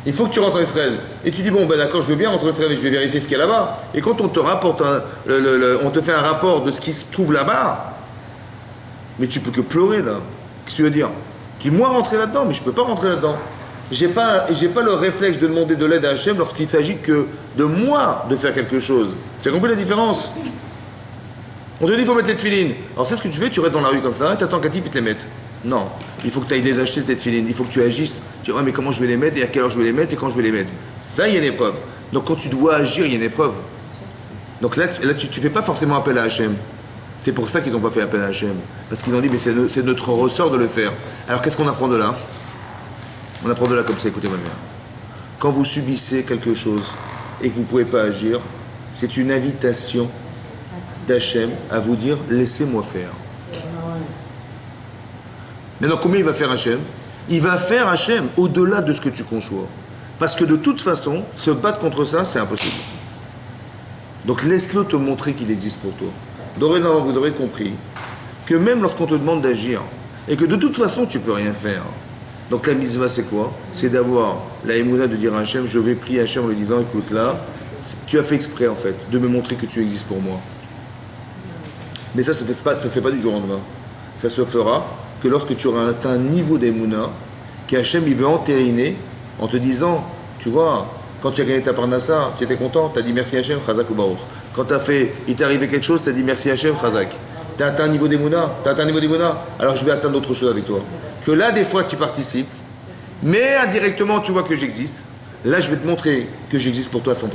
Il faut que tu rentres en Israël. Et tu dis, bon, ben d'accord, je veux bien rentrer en Israël, mais je vais vérifier ce qu'il y a là-bas. Et quand on te rapporte, on te fait un rapport de ce qui se trouve là-bas, mais tu peux que pleurer là. Qu'est-ce que tu veux dire? Tu dis, moi rentrer là-dedans, mais je peux pas rentrer là-dedans. J'ai pas le réflexe de demander de l'aide à Hachem lorsqu'il s'agit que de moi de faire quelque chose. Tu as compris la différence? On te dit, il faut mettre les tefilines. Alors c'est ce que tu fais, tu restes dans la rue comme ça, et tu attends qu'un type te les mette. Non, il faut que tu ailles les acheter tes tefilines, il faut que tu agisses. Tu dis, ouais, mais comment je vais les mettre, et à quelle heure je vais les mettre, et quand je vais les mettre. Ça, il y a une épreuve. Donc quand tu dois agir, il y a une épreuve. Donc là tu fais pas forcément appel à Hachem. C'est pour ça qu'ils n'ont pas fait appel à Hachem. Parce qu'ils ont dit, mais c'est notre ressort de le faire. Alors qu'est-ce qu'on apprend de là? On apprend de là comme ça, écoutez-moi bien. Quand vous subissez quelque chose et que vous ne pouvez pas agir, c'est une invitation d'Hachem à vous dire, laissez-moi faire. Maintenant, combien il va faire Hachem? Il va faire Hachem au-delà de ce que tu conçois. Parce que de toute façon, se battre contre ça, c'est impossible. Donc laisse-le te montrer qu'il existe pour toi. Dorénavant, vous aurez compris que même lorsqu'on te demande d'agir, et que de toute façon, tu ne peux rien faire. Donc la mitzvah, c'est quoi? C'est d'avoir la émouna de dire à Hachem, je vais prier Hachem en lui disant, écoute là, tu as fait exprès en fait, de me montrer que tu existes pour moi. Mais ça ne se fait pas du jour au lendemain. Ça se fera que lorsque tu auras atteint un niveau d'émouna, qu'Hachem il veut entériner en te disant, tu vois, quand tu as gagné ta parnassa, tu étais content, tu as dit merci Hachem, Chazak ou Baruch. Quand il t'est arrivé quelque chose, tu as dit merci Hachem, Chazak. Tu as atteint un niveau d'émouna, alors je vais atteindre autre chose avec toi. Que là, des fois, tu participes, mais indirectement, tu vois que j'existe. Là, je vais te montrer que j'existe pour toi à 100%.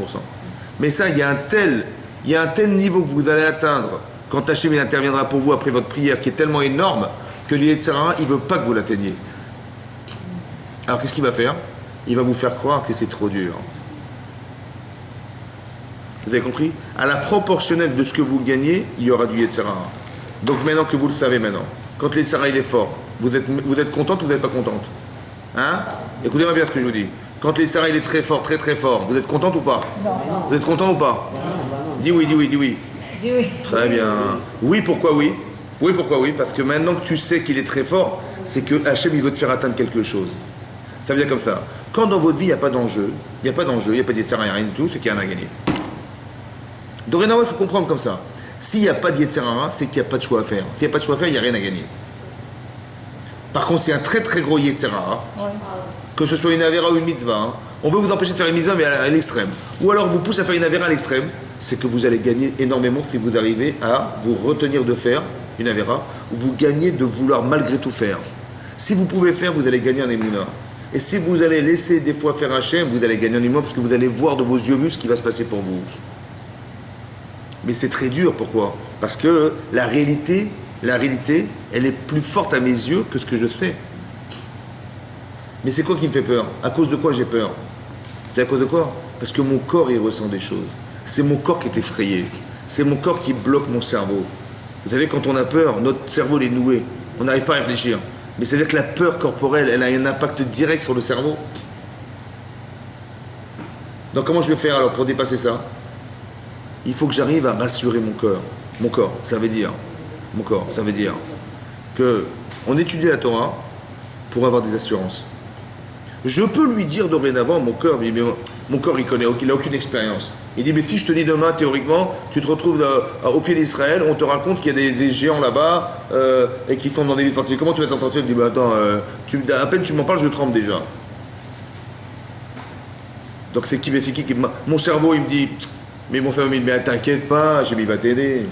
Mais ça, il y a un tel niveau que vous allez atteindre quand Hachem il interviendra pour vous après votre prière, qui est tellement énorme que l'Yetzirah, il ne veut pas que vous l'atteigniez. Alors, qu'est-ce qu'il va faire? Il va vous faire croire que c'est trop dur. Vous avez compris? À la proportionnelle de ce que vous gagnez, il y aura du Yetzirah. Donc maintenant que vous le savez maintenant, quand le Yetzirah il est fort, vous êtes contente ou vous n'êtes pas contente? Hein? Écoutez-moi bien ce que je vous dis. Quand le Yetzirah il est très fort, très très fort, vous êtes contente ou pas? Non. Vous êtes content ou pas? Dis oui, dis oui, dis oui. Dis oui. Très bien. Oui, pourquoi oui? Oui, pourquoi oui? Parce que maintenant que tu sais qu'il est très fort, c'est que Hachem il veut te faire atteindre quelque chose. Ça veut dire comme ça. Quand dans votre vie il n'y a pas d'enjeu, il n'y a pas de Yetzirah, il n'y a rien du tout, c'est qu'il y en a gagné. Dorénavant, il faut comprendre comme ça. S'il n'y a pas de Yetzirah, c'est qu'il n'y a pas de choix à faire. S'il n'y a pas de choix à faire, il n'y a rien à gagner. Par contre, c'est un très très gros Yetzirah, que ce soit une Avera ou une mitzvah, on veut vous empêcher de faire une mitzvah, mais à l'extrême. Ou alors vous pousse à faire une Avera à l'extrême, c'est que vous allez gagner énormément si vous arrivez à vous retenir de faire une Avera, ou vous gagnez de vouloir malgré tout faire. Si vous pouvez faire, vous allez gagner en Emouna. Et si vous allez laisser des fois faire Hachem, vous allez gagner en Emouna, parce que vous allez voir de vos yeux vus ce qui va se passer pour vous. Mais c'est très dur, pourquoi? Parce que la réalité, elle est plus forte à mes yeux que ce que je sais. Mais c'est quoi qui me fait peur? À cause de quoi j'ai peur? C'est à cause de quoi? Parce que mon corps, il ressent des choses. C'est mon corps qui est effrayé. c'est mon corps qui bloque mon cerveau. Vous savez, quand on a peur, notre cerveau est noué. On n'arrive pas à réfléchir. Mais c'est-à-dire que la peur corporelle, elle a un impact direct sur le cerveau. Donc comment je vais faire alors pour dépasser ça? Il faut que j'arrive à rassurer mon corps. Mon corps, ça veut dire que on étudie la Torah pour avoir des assurances. Je peux lui dire dorénavant, mon corps, mais mon corps il n'a aucune expérience. Il dit, mais si je te dis demain, théoriquement, tu te retrouves au pied d'Israël, on te raconte qu'il y a des géants là-bas et qui sont dans des villes fortifiées. Comment tu vas t'en sortir? Il dit, bah attends, à peine tu m'en parles, je tremble déjà. Donc c'est qui mon cerveau, il me dit, mais mon cerveau, il me dit, mais t'inquiète pas, il va t'aider.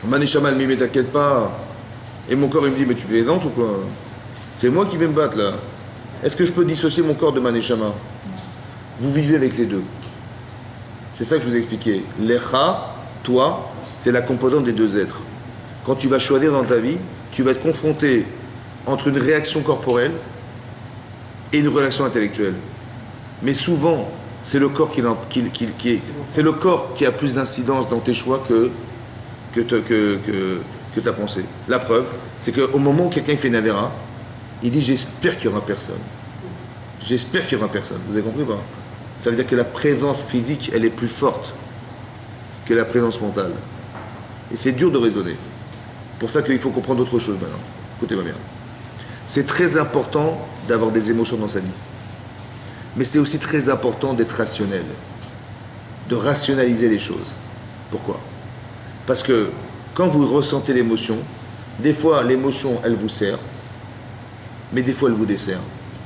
Manéchamal, mais t'inquiète pas. Et mon corps, il me dit, mais tu plaisantes ou quoi? C'est moi qui vais me battre là. Est-ce que je peux dissocier mon corps de Manéchama? Vous vivez avec les deux. C'est ça que je vous ai expliqué. L'Echa, toi, c'est la composante des deux êtres. Quand tu vas choisir dans ta vie, tu vas être confronté entre une réaction corporelle et une réaction intellectuelle. Mais souvent, c'est le corps c'est le corps qui a plus d'incidence dans tes choix que ta pensée. La preuve, c'est qu'au moment où quelqu'un fait une avéra, il dit j'espère qu'il n'y aura personne. J'espère qu'il n'y aura personne. Vous avez compris ou pas? Ça veut dire que la présence physique, elle est plus forte que la présence mentale. Et c'est dur de raisonner. Pour ça qu'il faut comprendre autre chose maintenant. Écoutez-moi bien. C'est très important d'avoir des émotions dans sa vie. Mais c'est aussi très important d'être rationnel. De rationaliser les choses. Pourquoi? Parce que quand vous ressentez l'émotion, des fois l'émotion, elle vous sert, mais des fois elle vous dessert.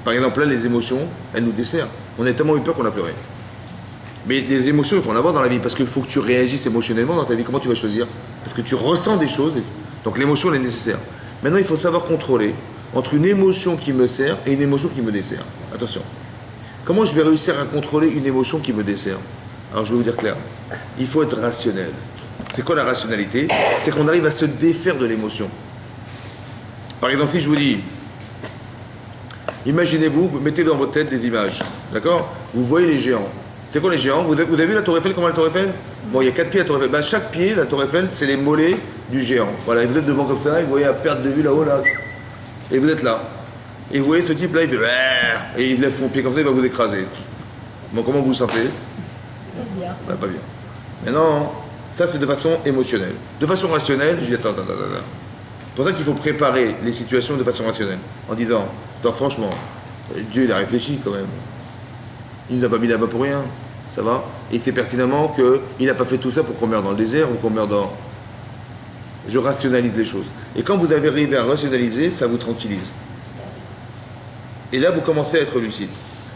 Par exemple, là, les émotions, elles nous desserrent. On a tellement eu peur qu'on a pleuré. Mais des émotions, il faut en avoir dans la vie, parce qu'il faut que tu réagisses émotionnellement dans ta vie. Comment tu vas choisir? Parce que tu ressens des choses, donc l'émotion, elle est nécessaire. Maintenant, il faut savoir contrôler entre une émotion qui me sert et une émotion qui me dessert. Attention. Comment je vais réussir à contrôler une émotion qui me dessert? Alors, je vais vous dire clair. Il faut être rationnel. C'est quoi la rationalité? C'est qu'on arrive à se défaire de l'émotion. Par exemple, si je vous dis, imaginez-vous, vous mettez dans votre tête des images, d'accord? Vous voyez les géants. C'est quoi les géants? Vous avez vu la Tour Eiffel? Comment la Tour Eiffel? Bon, il y a 4 pieds la Tour Eiffel. Chaque pied, la Tour Eiffel, c'est les mollets du géant. Voilà, et vous êtes devant comme ça, et vous voyez à perte de vue là-haut, là. Et vous êtes là. Et vous voyez ce type-là, il fait... Et il lève son pied comme ça, il va vous écraser. Bon, comment vous vous sentez? Pas bien. Bah, pas bien. Mais non, ça c'est de façon émotionnelle. De façon rationnelle, je dis attends. C'est pour ça qu'il faut préparer les situations de façon rationnelle. En disant, attends, franchement, Dieu il a réfléchi quand même. Il ne nous a pas mis là-bas pour rien. Ça va? Et il sait pertinemment qu'il n'a pas fait tout ça pour qu'on meure dans le désert ou qu'on meure dans... Je rationalise les choses. Et quand vous avez arrivé à rationaliser, ça vous tranquillise. Et là, vous commencez à être lucide.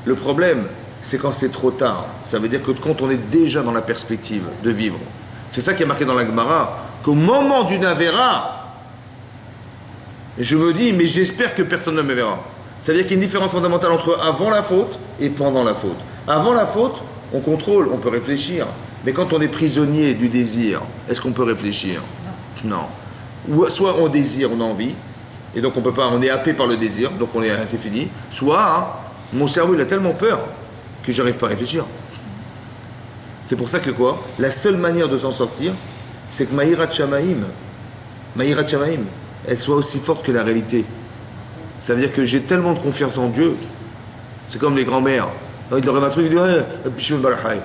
Le problème, c'est quand c'est trop tard. Ça veut dire que quand on est déjà dans la perspective de vivre. C'est ça qui est marqué dans la Gemara, qu'au moment d'une avéra, je me dis, mais j'espère que personne ne me verra. Ça veut dire qu'il y a une différence fondamentale entre avant la faute et pendant la faute. Avant la faute, on contrôle, on peut réfléchir. Mais quand on est prisonnier du désir, est-ce qu'on peut réfléchir? Non. Ou soit on désire, on a envie, et donc on peut pas, on est happé par le désir, donc c'est fini. Soit, mon cerveau il a tellement peur que j'arrive pas à réfléchir. C'est pour ça que quoi? La seule manière de s'en sortir, c'est que Mahirat Shamaim, elle soit aussi forte que la réalité. Ça veut dire que j'ai tellement de confiance en Dieu. C'est comme les grands-mères. Ils leur un truc, ils disent Bishon Balachai.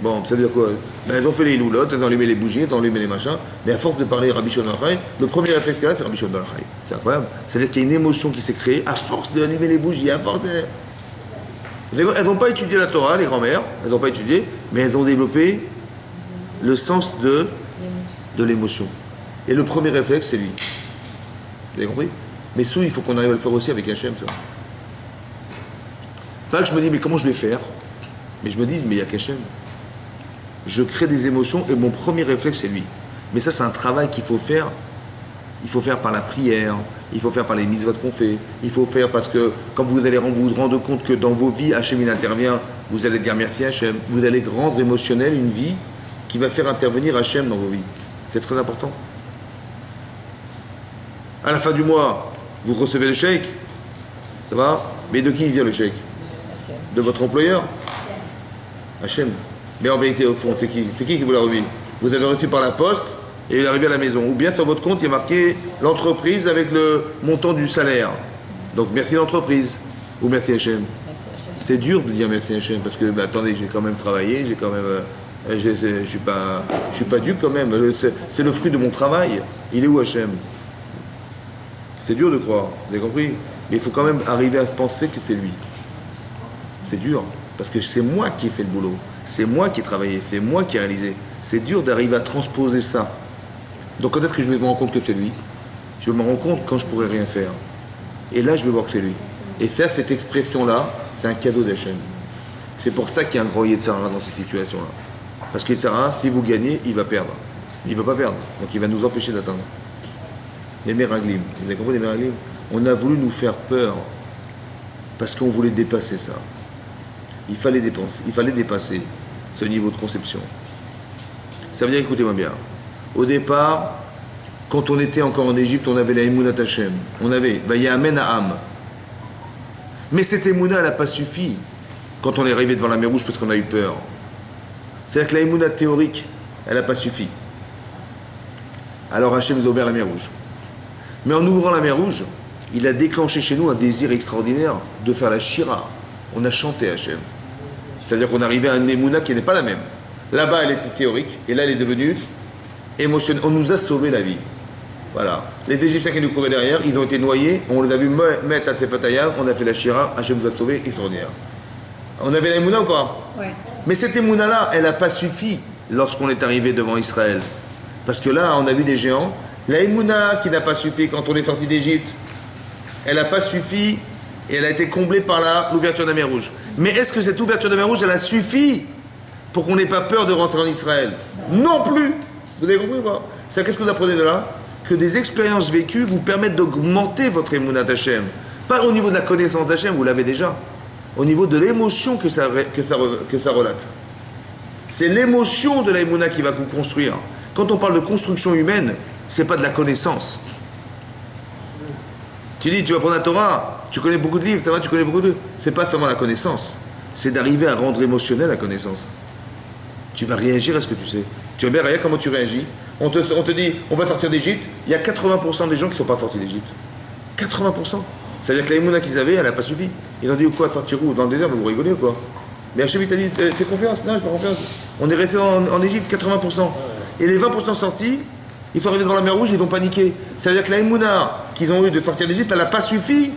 Bon, ça veut dire quoi? Ben, elles ont fait les loulottes, elles ont allumé les bougies, elles ont allumé les machins, mais à force de parler Rabbi Shimon Balachai, le premier réflexe qu'elle a, c'est Rabbi Shimon Balachai. C'est incroyable. C'est-à-dire qu'il y a une émotion qui s'est créée à force d'allumer les bougies, à force de... Elles n'ont pas étudié la Torah, les grands-mères, elles n'ont pas étudié, mais elles ont développé le sens de l'émotion. Et le premier réflexe, c'est lui. Vous avez compris? Mais il faut qu'on arrive à le faire aussi avec Hachem, ça. Pas que je me dis, mais comment je vais faire? Mais je me dis, mais il n'y a qu'Hachem. Je crée des émotions et mon premier réflexe, c'est lui. Mais ça, c'est un travail qu'il faut faire. Il faut faire par la prière, il faut faire par les mitzvot qu'on fait, il faut faire parce que quand vous allez vous rendre compte que dans vos vies, Hachem il intervient, vous allez dire merci Hachem. Vous allez rendre émotionnel une vie qui va faire intervenir Hachem dans vos vies. C'est très important. À la fin du mois, vous recevez le chèque. Ça va? Mais de qui vient le chèque? De votre employeur? Hachem. Mais en vérité, au fond, c'est qui vous l'a remis? Vous avez reçu par la poste et il est arrivé à la maison. Ou bien sur votre compte, il y a marqué l'entreprise avec le montant du salaire. Donc merci l'entreprise. Ou merci Hachem. C'est dur de dire merci Hachem parce que, attendez, j'ai quand même travaillé, j'ai quand même. Je suis pas dupe quand même. C'est le fruit de mon travail. Il est où Hachem? C'est dur de croire, vous avez compris? Mais il faut quand même arriver à penser que c'est lui. C'est dur, parce que c'est moi qui ai fait le boulot. C'est moi qui ai travaillé, c'est moi qui ai réalisé. C'est dur d'arriver à transposer ça. Donc quand est-ce que je vais me rendre compte que c'est lui? Je me rends compte quand je pourrais rien faire. Et là, je vais voir que c'est lui. Et ça, cette expression-là, c'est un cadeau d'Hachem. C'est pour ça qu'il y a un grand Yetzirah dans ces situations-là. Parce que Yetzirah, si vous gagnez, il va perdre. Il ne veut pas perdre, donc il va nous empêcher d'atteindre. Les Meraglim, vous avez compris les Meraglim? On a voulu nous faire peur parce qu'on voulait dépasser ça. Il fallait dépasser ce niveau de conception. Ça veut dire, écoutez-moi bien, au départ, quand on était encore en Égypte, on avait la Emunat Hashem. On avait Vayamen Ha'am. Mais cette Emunat, elle n'a pas suffi quand on est arrivé devant la mer Rouge parce qu'on a eu peur. C'est-à-dire que la Emunat théorique, elle n'a pas suffi. Alors Hashem nous a ouvert la mer Rouge. Mais en ouvrant la mer Rouge, il a déclenché chez nous un désir extraordinaire de faire la Shira. On a chanté Hachem. C'est-à-dire qu'on arrivait à une Emouna qui n'est pas la même. Là-bas, elle était théorique, et là, elle est devenue émotionnelle. On nous a sauvé la vie. Voilà. Les Égyptiens qui nous couraient derrière, ils ont été noyés, on les a vus mettre à Tsefataya, on a fait la Shira, Hachem nous a sauvés, extraordinaire. On avait la Emouna ou pas? Oui. Mais cette Emouna-là, elle n'a pas suffi lorsqu'on est arrivé devant Israël. Parce que là, on a vu des géants. La Emouna qui n'a pas suffi quand on est sorti d'Égypte, elle n'a pas suffi et elle a été comblée par l'ouverture de la mer Rouge. Mais est-ce que cette ouverture de la mer Rouge, elle a suffi pour qu'on n'ait pas peur de rentrer en Israël? Non plus. Vous avez compris ou pas? C'est qu'est-ce que vous apprenez de là? Que des expériences vécues vous permettent d'augmenter votre Emouna d'Hachem. Pas au niveau de la connaissance d'Hachem, vous l'avez déjà. Au niveau de l'émotion que ça relate. C'est l'émotion de la Emouna qui va vous construire. Quand on parle de construction humaine, c'est pas de la connaissance. Tu dis, tu vas prendre la Torah, tu connais beaucoup de livres, ça va, tu connais beaucoup de livres. C'est pas seulement la connaissance, c'est d'arriver à rendre émotionnel la connaissance. Tu vas réagir à ce que tu sais. Tu vas bien regarder comment tu réagis. On te dit, on va sortir d'Égypte, il y a 80% des gens qui ne sont pas sortis d'Égypte. 80%. C'est-à-dire que la Emouna qu'ils avaient, elle n'a pas suffi. Ils ont dit, quoi, sortir où? Dans le désert, mais vous rigolez ou quoi? Mais Hachem t'a dit, fais confiance. Non, je fais pas confiance. On est resté en Égypte 80%. Et les 20% sortis, ils sont arrivés devant la mer Rouge, ils ont paniqué. C'est-à-dire que la Emouna qu'ils ont eu de sortir d'Égypte, elle n'a pas suffi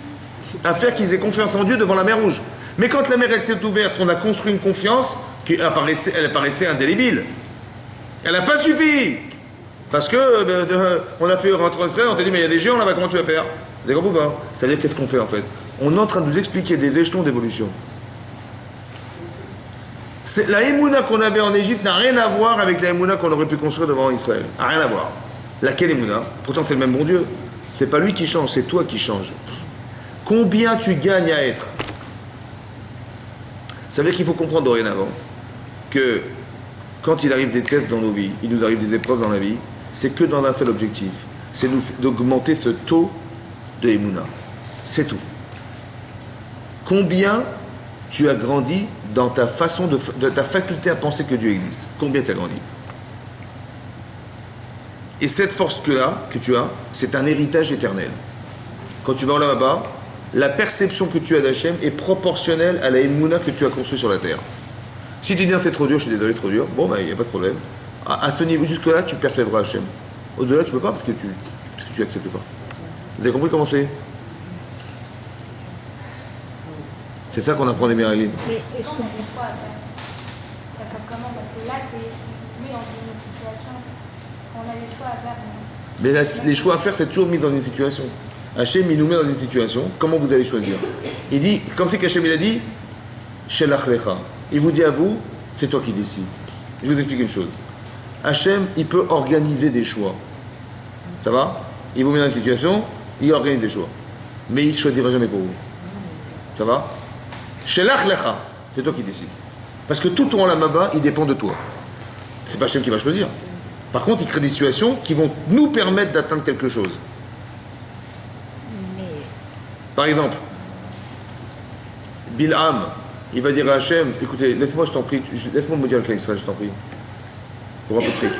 à faire qu'ils aient confiance en Dieu devant la mer Rouge. Mais quand la mer elle s'est ouverte, on a construit une confiance qui apparaissait indélébile. Elle n'a pas suffi. Parce que on a fait rentrer en Israël, on t'a dit mais il y a des géants là-bas, comment tu vas faire? Vous avez compris ou pas? C'est-à-dire qu'est-ce qu'on fait en fait? On est en train de nous expliquer des échelons d'évolution. La Emouna qu'on avait en Égypte n'a rien à voir avec la Emouna qu'on aurait pu construire devant Israël. N'a rien à voir. Laquelle Emouna? Pourtant c'est le même bon Dieu. C'est pas lui qui change, c'est toi qui changes. Combien tu gagnes à être? Ça veut dire qu'il faut comprendre dorénavant que quand il arrive des tests dans nos vies, il nous arrive des épreuves dans la vie, c'est que dans un seul objectif, c'est d'augmenter ce taux de Emouna. C'est tout. Combien tu as grandi dans ta façon de ta faculté à penser que Dieu existe? Combien tu as grandi? Et cette force que tu as, c'est un héritage éternel. Quand tu vas au là-bas, la perception que tu as d'Hachem est proportionnelle à la Emouna que tu as construite sur la terre. Si tu dis c'est trop dur, je suis désolé, trop dur, bon, il n'y a pas de problème. À ce niveau, jusque-là, tu percevras Hachem. Au-delà, tu ne peux pas parce que tu n'acceptes pas. Vous avez compris comment c'est? C'est ça qu'on apprend des Meraglim. Mais est-ce qu'on Ça se passe comment? Parce que là, c'est mis dans une situation, on a des choix à faire. Mais les choix à faire, c'est toujours mis dans une situation. Hachem, il nous met dans une situation, comment vous allez choisir? Il dit, comme c'est qu'Hachem, il a dit, Shelach Lecha. Il vous dit à vous, c'est toi qui décides. Je vous explique une chose. Hachem, il peut organiser des choix. Ça va? Il vous met dans une situation, il organise des choix. Mais il ne choisira jamais pour vous. Ça va? Shelach Lecha. C'est toi qui décides. Parce que tout ton Olam, il dépend de toi. C'est pas Hachem qui va choisir. Par contre, il crée des situations qui vont nous permettre d'atteindre quelque chose. Par exemple, Bilham, il va dire à Hachem, écoutez, laisse-moi, je t'en prie, laisse-moi me dire avec l'Israël, je t'en prie, pour un peu de fric.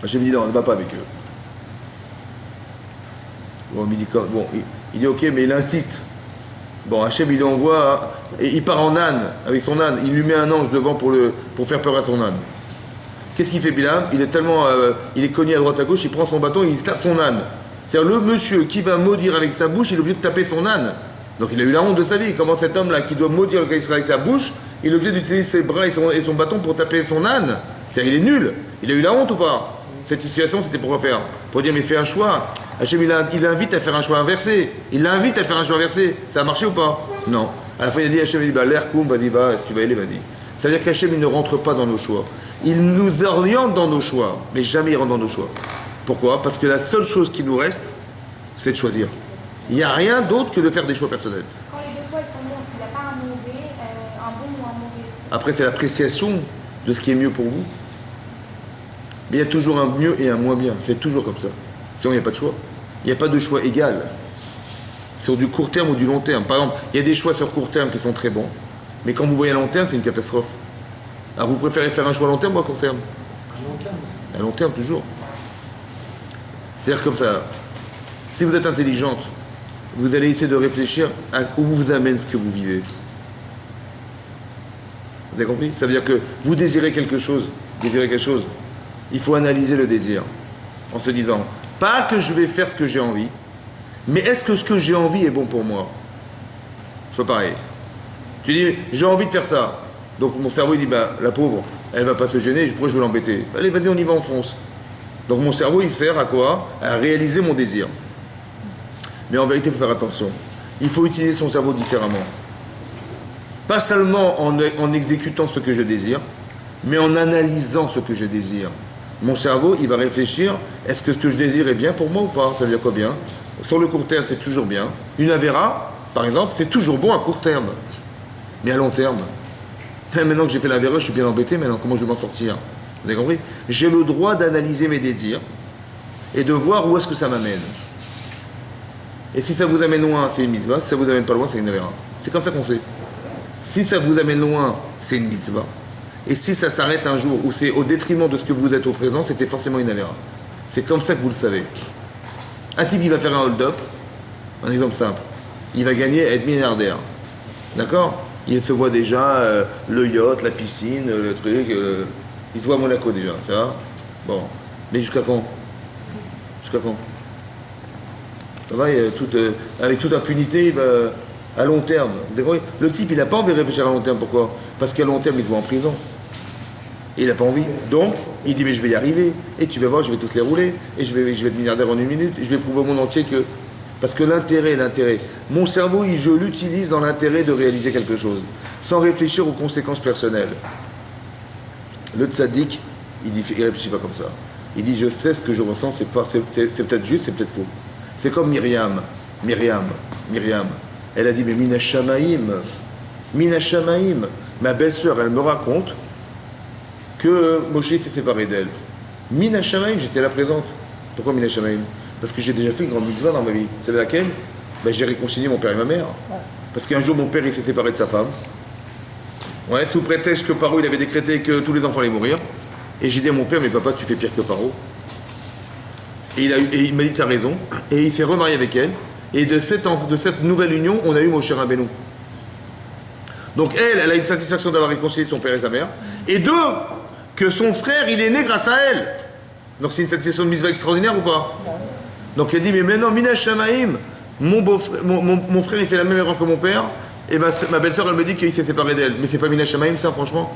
Hachem dit non, ne va pas avec eux. Bon, il dit ok, mais il insiste. Bon, Hachem, il lui envoie, et il part en âne, avec son âne, il lui met un ange devant pour faire peur à son âne. Qu'est-ce qu'il fait Bilam? Il est tellement, il est cogné à droite à gauche, il prend son bâton, il tape son âne. C'est-à-dire le monsieur qui va maudire avec sa bouche, il est obligé de taper son âne. Donc il a eu la honte de sa vie. Comment cet homme-là qui doit maudire avec sa bouche, il est obligé d'utiliser ses bras et son bâton pour taper son âne? C'est-à-dire il est nul. Il a eu la honte ou pas? Cette situation, c'était pour quoi faire? Pour dire mais fais un choix. Hachem, il invite à faire un choix inversé. Il l'invite à faire un choix inversé. Ça a marché ou pas? Non. À la fin, il a dit Hachem, il dit bah l'air koum, vas-y, va, si tu vas y aller, vas-y. Ça veut dire qu'Hachem, il ne rentre pas dans nos choix. Il nous oriente dans nos choix, mais jamais il rentre dans nos choix. Pourquoi? Parce que la seule chose qui nous reste, c'est de choisir. Il n'y a rien d'autre que de faire des choix personnels. Quand les deux choix ils sont bons, s'il n'y a pas un mauvais, un bon ou un mauvais. Après, c'est l'appréciation de ce qui est mieux pour vous. Mais il y a toujours un mieux et un moins bien. C'est toujours comme ça. Sinon, il n'y a pas de choix. Il n'y a pas de choix égal. Sur du court terme ou du long terme. Par exemple, il y a des choix sur court terme qui sont très bons. Mais quand vous voyez à long terme, c'est une catastrophe. Alors, vous préférez faire un choix à long terme ou à court terme? À long terme. À long terme, toujours. C'est-à-dire comme ça. Si vous êtes intelligente, vous allez essayer de réfléchir à où vous amène ce que vous vivez. Vous avez compris? Ça veut dire que vous désirez quelque chose, il faut analyser le désir en se disant, pas que je vais faire ce que j'ai envie, mais est-ce que ce que j'ai envie est bon pour moi? C'est pas pareil. Tu dis, j'ai envie de faire ça. Donc mon cerveau il dit, bah la pauvre, elle va pas se gêner, pourquoi je vais l'embêter? Allez, vas-y, on y va, on fonce. Donc mon cerveau il sert à quoi? À réaliser mon désir. Mais en vérité, il faut faire attention. Il faut utiliser son cerveau différemment. Pas seulement en exécutant ce que je désire, mais en analysant ce que je désire. Mon cerveau, il va réfléchir, est-ce que ce que je désire est bien pour moi ou pas? Ça veut dire quoi bien? Sur le court terme, c'est toujours bien. Une Avera, par exemple, c'est toujours bon à court terme. Mais à long terme, maintenant que j'ai fait l'Avera, je suis bien embêté, maintenant comment je vais m'en sortir? Vous avez compris? J'ai le droit d'analyser mes désirs et de voir où est-ce que ça m'amène. Et si ça vous amène loin, c'est une mitzvah. Si ça vous amène pas loin, c'est une avera. C'est comme ça qu'on sait. Si ça vous amène loin, c'est une mitzvah. Et si ça s'arrête un jour où c'est au détriment de ce que vous êtes au présent, c'était forcément une avera. C'est comme ça que vous le savez. Un type, il va faire un hold-up. Un exemple simple. Il va gagner, être milliardaire. D'accord? Il se voit déjà le yacht, la piscine, le truc. Il se voit à Monaco déjà, ça va? Bon. Mais jusqu'à quand? Jusqu'à quand? Ça va, avec toute impunité, il va à long terme. Vous avez compris? Le type, il n'a pas envie de réfléchir à long terme. Pourquoi? Parce qu'à long terme, il se voit en prison. Et il n'a pas envie. Donc, il dit, mais je vais y arriver. Et tu vas voir, je vais toutes les rouler. Et je vais être milliardaire en une minute. Et je vais prouver au monde entier que... Parce que l'intérêt. Mon cerveau, je l'utilise dans l'intérêt de réaliser quelque chose. Sans réfléchir aux conséquences personnelles. Le tzaddik, il réfléchit pas comme ça. Il dit, je sais ce que je ressens, c'est peut-être juste, c'est peut-être faux. C'est comme Myriam. Elle a dit, mais Mina Shamaim, ma belle-sœur, elle me raconte que Moshe s'est séparé d'elle. Mina Shamaim, j'étais là présente. Pourquoi Mina Shamaim? Parce que j'ai déjà fait une grande mitzvah dans ma vie. Vous savez laquelle? Ben, j'ai réconcilié mon père et ma mère. Parce qu'un jour, mon père, il s'est séparé de sa femme. Ouais, sous prétexte que Paro, il avait décrété que tous les enfants allaient mourir. Et j'ai dit à mon père, mais papa, tu fais pire que Paro. Et il m'a dit, tu as raison. Et il s'est remarié avec elle. Et de cette nouvelle union, on a eu Moshe Rabbeinu. Donc elle a une satisfaction d'avoir réconcilié son père et sa mère. Et deux, que son frère, il est né grâce à elle. Donc c'est une satisfaction de mitzvah extraordinaire ou pas? Donc elle dit, mais maintenant, Mina Shamaim, mon frère, il fait la même erreur que mon père. Et ma belle-sœur, elle me dit qu'il s'est séparé d'elle. Mais c'est pas Mina Shamaim, ça, franchement.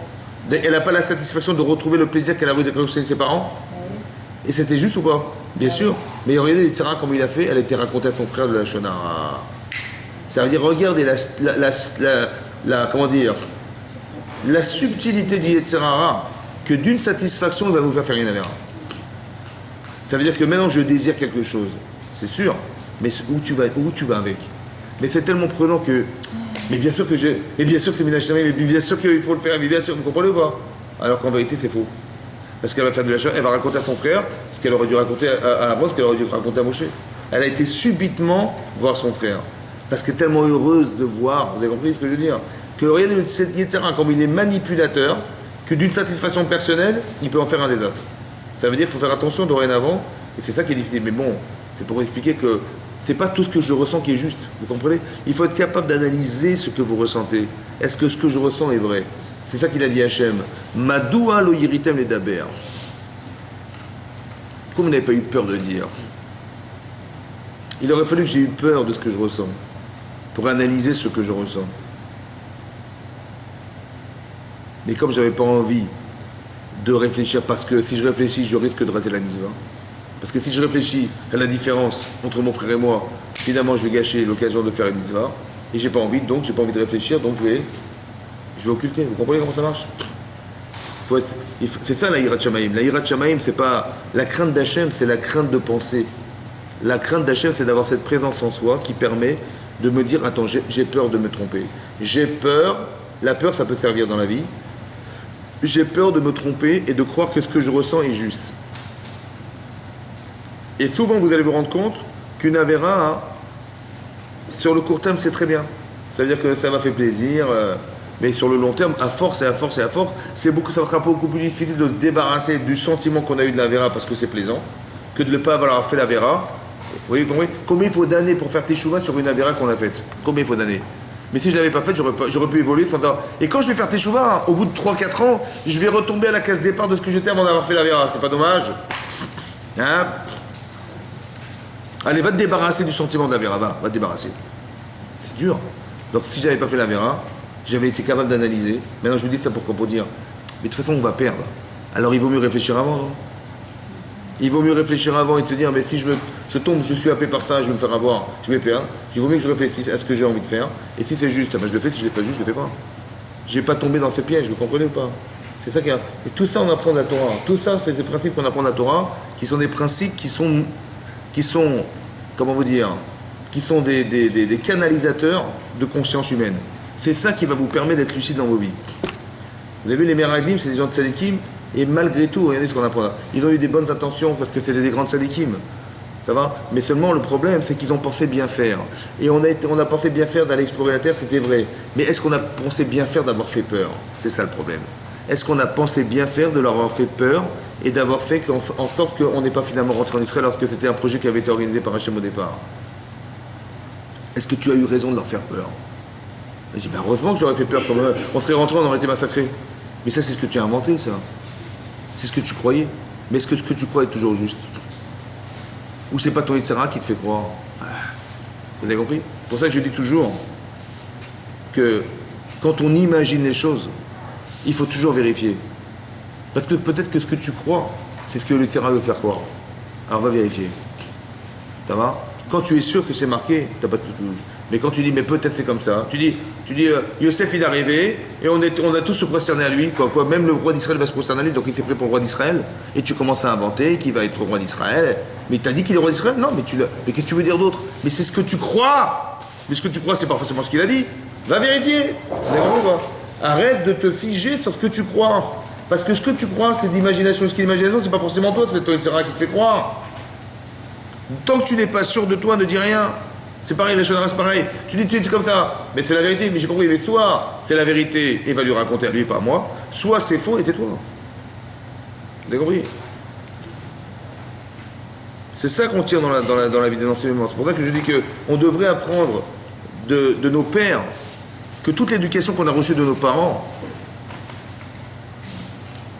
Elle n'a pas la satisfaction de retrouver le plaisir qu'elle a eu de réconcilier ses parents. Et c'était juste ou pas? Bien sûr. Mais regardez l'Yetzirah, comme il a fait, elle a été racontée à son frère de la Shonara. Ça veut dire, regardez comment dire, la subtilité du Yetzirah, que d'une satisfaction, il va vous faire une avera. Ça veut dire que maintenant, je désire quelque chose. C'est sûr. Mais où tu vas avec? Mais c'est tellement prenant que... Mais bien sûr que c'est Minachamé, mais bien sûr qu'il faut le faire, mais bien sûr, vous comprenez ou pas? Alors qu'en vérité, c'est faux. Parce qu'elle va faire de la chose, elle va raconter à son frère ce qu'elle aurait dû raconter à la brosse, ce qu'elle aurait dû raconter à Moshe. Elle a été subitement voir son frère. Parce qu'elle est tellement heureuse de voir, vous avez compris ce que je veux dire? que regardez le Yetzirah, comme il est manipulateur, que d'une satisfaction personnelle, il peut en faire un désastre. Ça veut dire qu'il faut faire attention dorénavant, et c'est ça qui est difficile. Mais bon, c'est pour expliquer que c'est pas tout ce que je ressens qui est juste, vous comprenez? Il faut être capable d'analyser ce que vous ressentez. Est-ce que ce que je ressens est vrai? C'est ça qu'il a dit Hachem. Madoua lo yiritem le daber. Pourquoi vous n'avez pas eu peur de dire? Il aurait fallu que j'ai eu peur de ce que je ressens, pour analyser ce que je ressens. Mais comme je n'avais pas envie de réfléchir, parce que si je réfléchis, je risque de rater la mitzvah. Parce que si je réfléchis à la différence entre mon frère et moi, finalement je vais gâcher l'occasion de faire une mitzvah. Et j'ai pas envie, donc j'ai pas envie de réfléchir, donc je vais occulter. Vous comprenez comment ça marche? C'est ça la Hirat Shamaim. La Hirat Shamaim, c'est pas la crainte d'Hachem, c'est la crainte de penser. La crainte d'Hachem, c'est d'avoir cette présence en soi qui permet de me dire, attends, j'ai peur de me tromper. J'ai peur, la peur ça peut servir dans la vie. J'ai peur de me tromper et de croire que ce que je ressens est juste. Et souvent, vous allez vous rendre compte qu'une avéra, hein, sur le court terme, c'est très bien. Ça veut dire que ça m'a fait plaisir, mais sur le long terme, à force et à force et à force, ça sera beaucoup plus difficile de se débarrasser du sentiment qu'on a eu de l'avéra parce que c'est plaisant, que de ne pas avoir fait l'avéra. Vous voyez, combien il faut d'années pour faire teshuva sur une avéra qu'on a faite? Combien il faut d'années? Mais si je ne l'avais pas faite, j'aurais pu évoluer sans avoir... Et quand je vais faire teshuva, hein, au bout de 3-4 ans, je vais retomber à la case départ de ce que j'étais avant d'avoir fait l'avéra. C'est pas dommage? Hein? Allez, va te débarrasser du sentiment de la Vera, va te débarrasser. C'est dur. Donc si j'avais pas fait la Vera, j'avais été capable d'analyser. Maintenant je vous dis ça pour dire, mais de toute façon on va perdre. Alors il vaut mieux réfléchir avant, non? Il vaut mieux réfléchir avant et de se dire, mais si je tombe, je suis happé par ça, je vais me faire avoir, je vais perdre. Il vaut mieux que je réfléchisse à ce que j'ai envie de faire. Et si c'est juste, ben je le fais, si je l'ai pas juste, je le fais pas. Je vais pas tomber dans ces pièges, vous comprenez ou pas? C'est ça qu'il y a. Et tout ça on apprend de la Torah. Tout ça, c'est ces principes qu'on apprend de la Torah, qui sont des principes qui sont, comment vous dire, qui sont des canalisateurs de conscience humaine. C'est ça qui va vous permettre d'être lucide dans vos vies. Vous avez vu les Meraglim, c'est des gens de Tzadikim, et malgré tout, regardez ce qu'on apprend là. Ils ont eu des bonnes intentions parce que c'était des grands Tzadikim. Ça va? Mais seulement le problème, c'est qu'ils ont pensé bien faire. Et on a pensé bien faire d'aller explorer la terre, c'était vrai. Mais est-ce qu'on a pensé bien faire d'avoir fait peur? C'est ça le problème. Est-ce qu'on a pensé bien faire de leur avoir fait peur et d'avoir fait en sorte qu'on n'ait pas finalement rentré en Israël alors que c'était un projet qui avait été organisé par Hachem au départ? Est-ce que tu as eu raison de leur faire peur? Je dis, ben heureusement que j'aurais fait peur, comme on serait rentré, on aurait été massacré. Mais ça, c'est ce que tu as inventé, ça. C'est ce que tu croyais. Mais est-ce que ce que tu crois est toujours juste? Ou c'est pas ton Yitzhara qui te fait croire? Vous avez compris? C'est pour ça que je dis toujours que quand on imagine les choses, il faut toujours vérifier. Parce que peut-être que ce que tu crois, c'est ce que le Yitzhara veut faire croire. Alors va vérifier. Ça va? Quand tu es sûr que c'est marqué, t'as pas de doute. Mais quand tu dis, mais peut-être c'est comme ça, tu dis Yosef il est arrivé, et on a tous se prosterné à lui, quoi, même le roi d'Israël va se prosterner à lui, donc il s'est pris pour le roi d'Israël, et tu commences à inventer qu'il va être le roi d'Israël. Mais t'as dit qu'il est roi d'Israël? Non, mais mais qu'est-ce que tu veux dire d'autre? Mais c'est ce que tu crois. Mais ce que tu crois, c'est pas forcément ce qu'il a dit. Va vérifier. Arrête de te figer sur ce que tu crois. Parce que ce que tu crois, c'est d'imagination. Ce qui est l'imagination, c'est pas forcément toi, c'est toi, etc., qui te fait croire. Tant que tu n'es pas sûr de toi, ne dis rien. C'est pareil, la chose reste pareil. Tu dis comme ça, mais c'est la vérité. Mais j'ai compris, mais soit c'est la vérité et va lui raconter à lui, pas à moi, soit c'est faux et tais-toi. Vous avez compris? C'est ça qu'on tire dans la vie des enseignements. C'est pour ça que je dis qu'on devrait apprendre de nos pères que toute l'éducation qu'on a reçue de nos parents,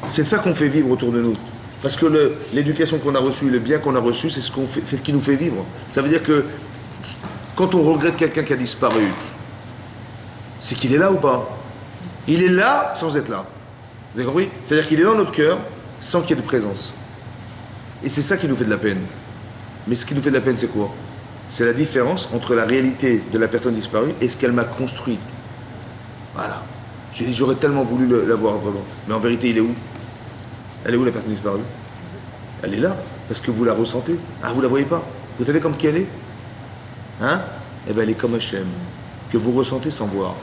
c'est ça qu'on fait vivre autour de nous. Parce que l'éducation qu'on a reçue, le bien qu'on a reçu, c'est ce qui nous fait vivre. Ça veut dire que quand on regrette quelqu'un qui a disparu, c'est qu'il est là ou pas? Il est là sans être là. Vous avez compris? C'est-à-dire qu'il est dans notre cœur sans qu'il y ait de présence. Et c'est ça qui nous fait de la peine. Mais ce qui nous fait de la peine, c'est quoi? C'est la différence entre la réalité de la personne disparue et ce qu'elle m'a construit. Voilà. J'ai dit, j'aurais tellement voulu l'avoir vraiment. Mais en vérité, il est où? Elle est où la personne disparue? Elle est là, parce que vous la ressentez. Ah, vous la voyez pas? Vous savez comme qui elle est? Hein? Eh bien, elle est comme Hachem, que vous ressentez sans voir.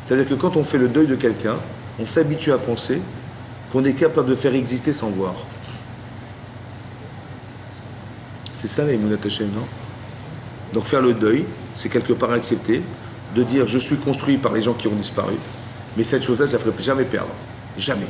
C'est-à-dire que quand on fait le deuil de quelqu'un, on s'habitue à penser qu'on est capable de faire exister sans voir. C'est ça la Emunat Hachem, non? Donc faire le deuil, c'est quelque part accepter de dire je suis construit par les gens qui ont disparu, mais cette chose-là, je ne la ferai jamais perdre. Jamais.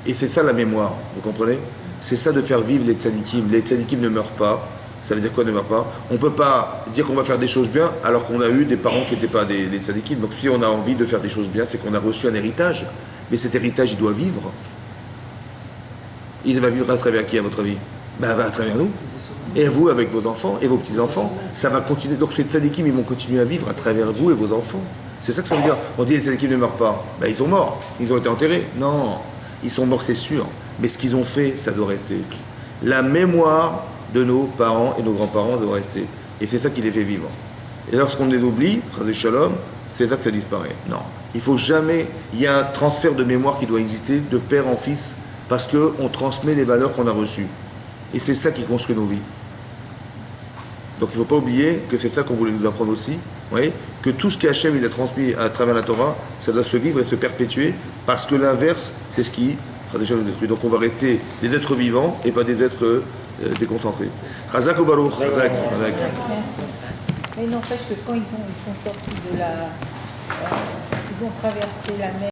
Et c'est ça la mémoire, vous comprenez? C'est ça de faire vivre les tzadikim. Les tzadikim ne meurent pas. Ça veut dire quoi, ne meurent pas? On ne peut pas dire qu'on va faire des choses bien alors qu'on a eu des parents qui n'étaient pas des tzadikim. Donc si on a envie de faire des choses bien, c'est qu'on a reçu un héritage. Mais cet héritage, il doit vivre. Il va vivre à travers qui, à votre avis? Ben, à travers nous. Et vous, avec vos enfants et vos petits-enfants. Ça va continuer. Donc ces tzadikim, ils vont continuer à vivre à travers vous et vos enfants. C'est ça que ça veut dire. On dit les tzadikim ne meurent pas. Ben, ils sont morts. Ils ont été enterrés. Non. Ils sont morts, c'est sûr. Mais ce qu'ils ont fait, ça doit rester. La mémoire de nos parents et nos grands-parents doit rester. Et c'est ça qui les fait vivre. Et lorsqu'on les oublie, Shalom, c'est ça que ça disparaît. Non. Il faut jamais... Il y a un transfert de mémoire qui doit exister de père en fils parce qu'on transmet les valeurs qu'on a reçues. Et c'est ça qui construit nos vies. Donc il ne faut pas oublier que c'est ça qu'on voulait nous apprendre aussi. Vous voyez, que tout ce qu'Hachem il a transmis à travers la Torah, ça doit se vivre et se perpétuer parce que l'inverse, c'est ce qui déjà nous détruit. Donc on va rester des êtres vivants et pas des êtres déconcentrés. Chazak ou Baruch, Chazak. Merci. Mais n'empêche que quand ils sont sortis de la... ils ont traversé la mer.